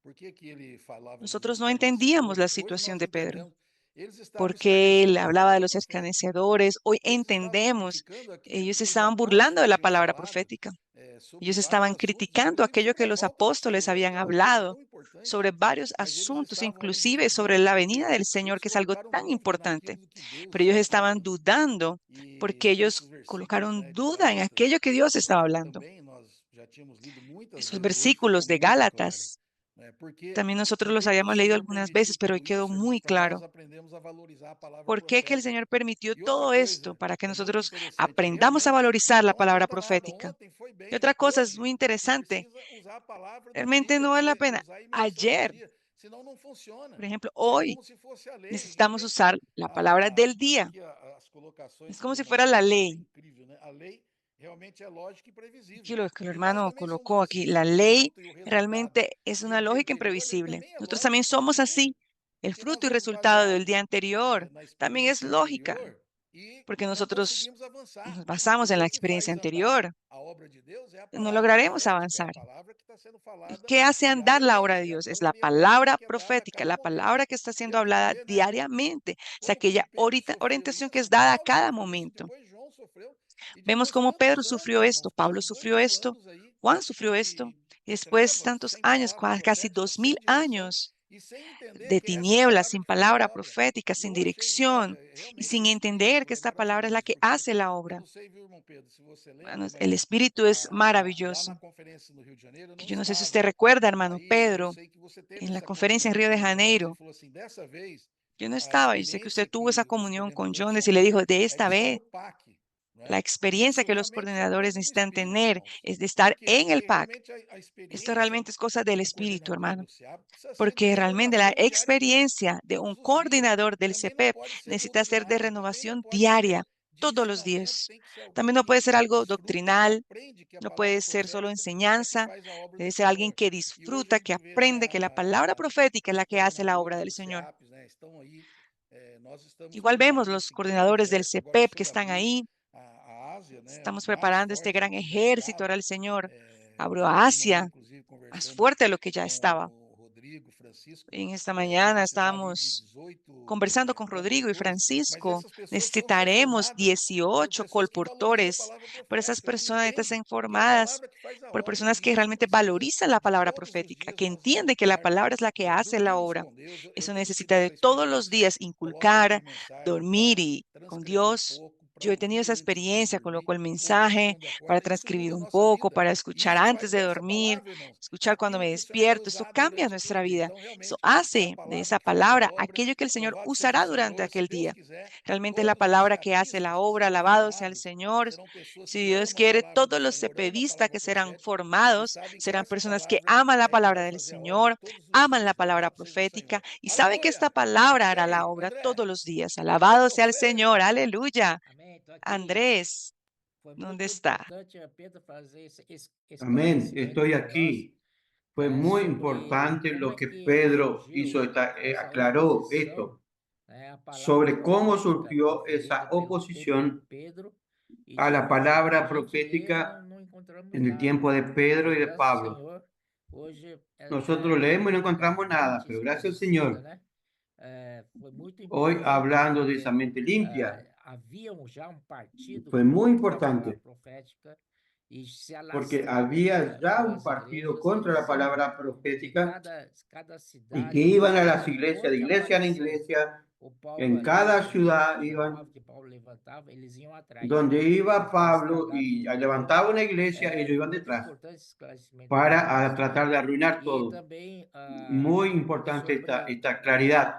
Por que que ele falava dos Nosotros no entendíamos la escarnecedores? Hoje situación nós de Pedro, entendemos. Eles estavam porque él escarnecendo da hablaba de palavra los profética. escarnecedores. Hoy Eles estavam entendemos, criticando aquilo ellos que os estaban burlando de apóstolos la haviam palabra falado profética. sobre Ellos vários estaban assuntos, criticando aquello que inclusive los sobre a volta do apóstoles Senhor, habían que é um tema hablado tão importante, sobre varios mas eles asuntos, estavam ali inclusive sobre la duvidando, venida porque del Señor, eles que es algo colocaram tan dúvida importante. naquilo que Deus Pero ellos estava estaban falando. dudando porque E ellos esses versículos, colocaron né, de duda en Gálatas, aquello que Dios estaba hablando. também nós já tínhamos lido muitas Esos vezes, hoje ficou versículos de muito claro, Gálatas, né? Porque también nosotros por los que que o habíamos leído Senhor algunas permitiu veces, pero hoy tudo quedó isso, irmãos? muy Para nós claro. aprendemos a valorizar a palavra ¿Por qué que el profética. Señor permitió E outra todo esto? coisa, Para que é muito nosotros interessante, aprendamos a realmente, valorizar la não palabra adianta nada. profética. Ontem foi Y bem, otra cosa es hoje muy a gente interesante, precisa usar a palavra do realmente dia, no vale la pena. usar a imersão do Ayer, dia, senão não funciona. por ejemplo, É hoy como se fosse a lei. necesitamos usar la palabra del día. Aqui as colocações Es que como o si irmão fuera la colocou, é ley. incrível, né? A lei realmente é lógica e previsível. Aquí lo que el E nós hermano também somos colocó aquí, assim. la ley O fruto e o resultado realmente es do una dia lógica anterior, ele imprevisible. também é Nosotros lógico también e somos previsível. así. El Porque nós fruto y vamos resultado del baseados día anterior na también es experiência lógica, anterior e porque não nosotros conseguimos avançar. nos basamos en Porque la o que faz experiencia andar anterior. a obra de Deus é a No palavra lograremos profética, é a avanzar. palavra que está sendo ¿Y falada qué hace andar la obra de diariamente, é Dios? Es aquela la orientação palabra que é dada a profética, cada la momento. palabra que está E siendo a gente hablada vê, né, diariamente. Es como que aquella Pedro sofreu orientación que es isso, dada a Paulo cada sofreu isso, momento. depois João sofreu. Vemos cómo Pedro sufrió esto, Pablo sufrió esto, Juan sufrió esto. Y después tantos años, casi 2000 años de tinieblas, sin palabra profética, sin dirección y sin entender que esta palabra es la que hace la obra. Hermanos, el Espíritu es maravilloso. Que yo no sé si usted recuerda, hermano Pedro, en la conferencia en Río de Janeiro. Yo no estaba, yo sé que usted tuvo esa comunión con Jones y le dijo, de esta vez, la experiencia que los coordinadores necesitan tener es de estar en el PAC. Esto realmente es cosa del Espíritu, hermano, porque realmente la experiencia de un coordinador del CPEP necesita ser de renovación diaria, todos los días. También no puede ser algo doctrinal, no puede ser solo enseñanza, debe ser alguien que disfruta, que aprende, que la palabra profética es la que hace la obra del Señor. Igual vemos los coordinadores del CPEP que están ahí. Estamos preparando este gran ejército ahora el Señor. Abrió a Asia más fuerte de lo que ya estaba. En esta mañana estábamos conversando con Rodrigo y Francisco. Necesitaremos 18 colportores, por esas personas están informadas, por personas que realmente valorizan la palabra profética, que entienden que la palabra es la que hace la obra. Eso necesita de todos los días inculcar, dormir y con Dios. Yo he tenido esa experiencia, coloco el mensaje para transcribir un poco, para escuchar antes de dormir, escuchar cuando me despierto. Esto cambia nuestra vida. Eso hace de esa palabra aquello que el Señor usará durante aquel día. Realmente es la palabra que hace la obra. Alabado sea el Señor. Si Dios quiere, todos los cepevistas que serán formados serán personas que aman la palabra del Señor, aman la palabra profética y saben que esta palabra hará la obra todos los días. Alabado sea el Señor. Aleluya. Andrés, ¿dónde está? Amén. Estoy aquí. Fue muy importante lo que Pedro hizo, aclaró esto sobre cómo surgió esa oposición a la palabra profética en el tiempo de Pedro y de Pablo. Nosotros leemos y no encontramos nada, pero gracias al Señor, hoy hablando de esa mente limpia, fue muy importante porque había ya un partido contra la palabra profética y que iban a las iglesias, de iglesia en iglesia, en cada ciudad iban, donde iba Pablo y levantaba una iglesia, ellos iban detrás para tratar de arruinar todo. Muy importante esta claridad.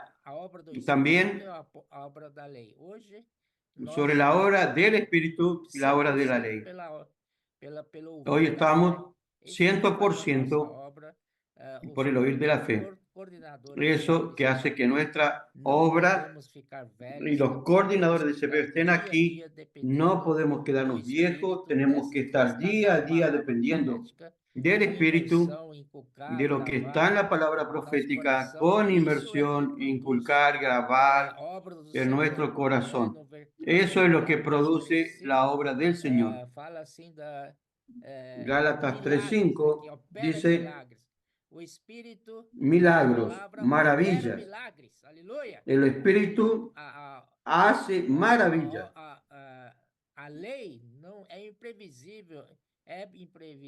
También sobre la obra del Espíritu y la obra de la ley. Hoy estamos 100% por el oír de la fe. Eso que hace que nuestra obra y los coordinadores de CPE estén aquí. No podemos quedarnos viejos, tenemos que estar día a día dependiendo del Espíritu, de lo que está en la palabra profética, con inmersión, inculcar, grabar en nuestro corazón. Eso es lo que produce la obra del Señor. Gálatas 3:5 dice milagros, maravillas. El Espíritu hace maravillas.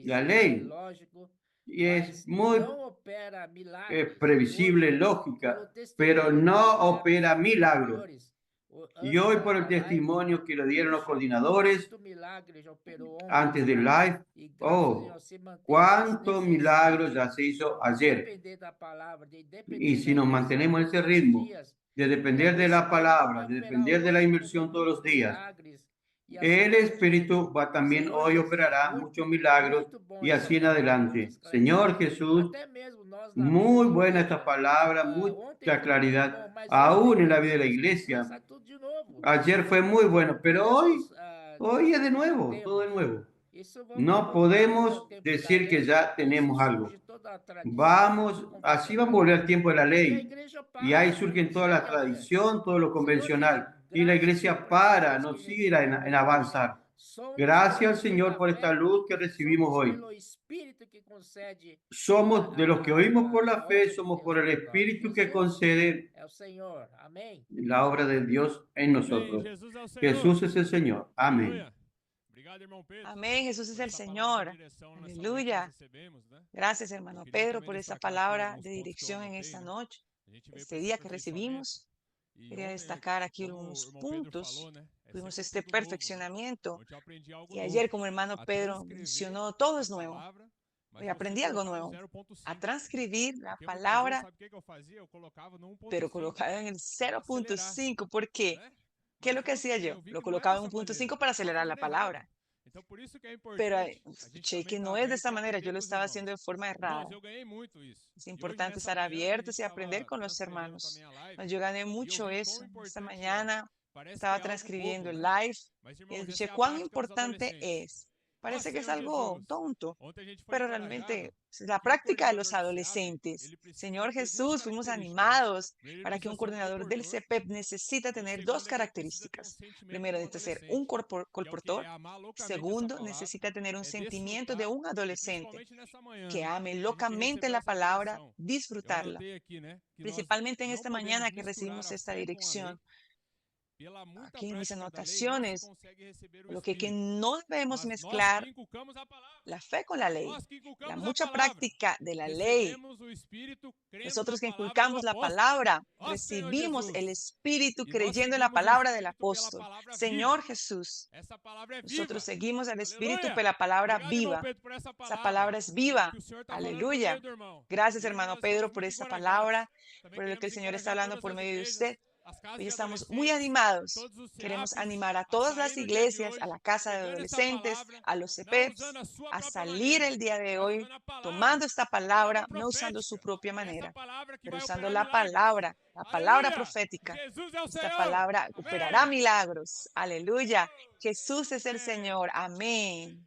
La ley es muy previsible, lógica, pero no opera milagros. Y hoy por el testimonio que le dieron los coordinadores antes del live, cuántos milagros ya se hizo ayer. Y si nos mantenemos en ese ritmo de depender de la palabra, de depender de la inmersión todos los días, el Espíritu va también hoy operará muchos milagros y así en adelante. Señor Jesús, muy buena esta palabra, mucha claridad, aún en la vida de la iglesia. Ayer fue muy bueno, pero hoy es de nuevo, todo de nuevo. No podemos decir que ya tenemos algo. Así vamos a volver al tiempo de la ley. Y ahí surge toda la tradición, todo lo convencional. Y la iglesia no sigue en avanzar. Gracias al Señor por esta luz que recibimos hoy. Somos de los que oímos por la fe, somos por el Espíritu que concede la obra de Dios en nosotros. Jesús es el Señor. Amén. Amén. Jesús es el Señor. Aleluya. Gracias, hermano Pedro, por esta palabra de dirección en esta noche, este día que recibimos. Quería destacar aquí unos puntos. Tuvimos este perfeccionamiento. Y ayer, como hermano Pedro mencionó, todo es nuevo. Hoy aprendí algo nuevo. A transcribir la palabra, pero colocada en el 0.5. ¿Por qué? ¿Qué es lo que hacía yo? Lo colocaba en 1.5 para acelerar la palabra. Pero escuché que no es de esta manera. Yo lo estaba haciendo de forma errada. Es importante estar abiertos y aprender con los hermanos. Yo gané mucho eso. Esta mañana estaba transcribiendo el live y escuché cuán importante es. Parece que es algo tonto, pero realmente es la práctica de los adolescentes. Señor Jesús, fuimos animados para que un coordinador del CPEP necesita tener dos características. Primero, necesita ser un colportor. Segundo, necesita tener un sentimiento de un adolescente que ame locamente la palabra, disfrutarla. Principalmente en esta mañana que recibimos esta dirección. Aquí en mis anotaciones, lo que no debemos mezclar la fe con la ley, la mucha práctica de la ley. Nosotros que inculcamos la palabra, recibimos el Espíritu creyendo en la palabra del apóstol. Señor Jesús, nosotros seguimos al Espíritu, pero la palabra viva. Esa palabra es viva. Aleluya. Gracias, hermano Pedro, por esta palabra, por lo que el Señor está hablando por medio de usted. Hoy estamos muy animados. Queremos animar a todas las iglesias, a la casa de adolescentes, a los CPEPs, a salir el día de hoy tomando esta palabra, no usando su propia manera, pero usando la palabra profética. Esta palabra operará milagros. Aleluya. Jesús es el Señor. Amén.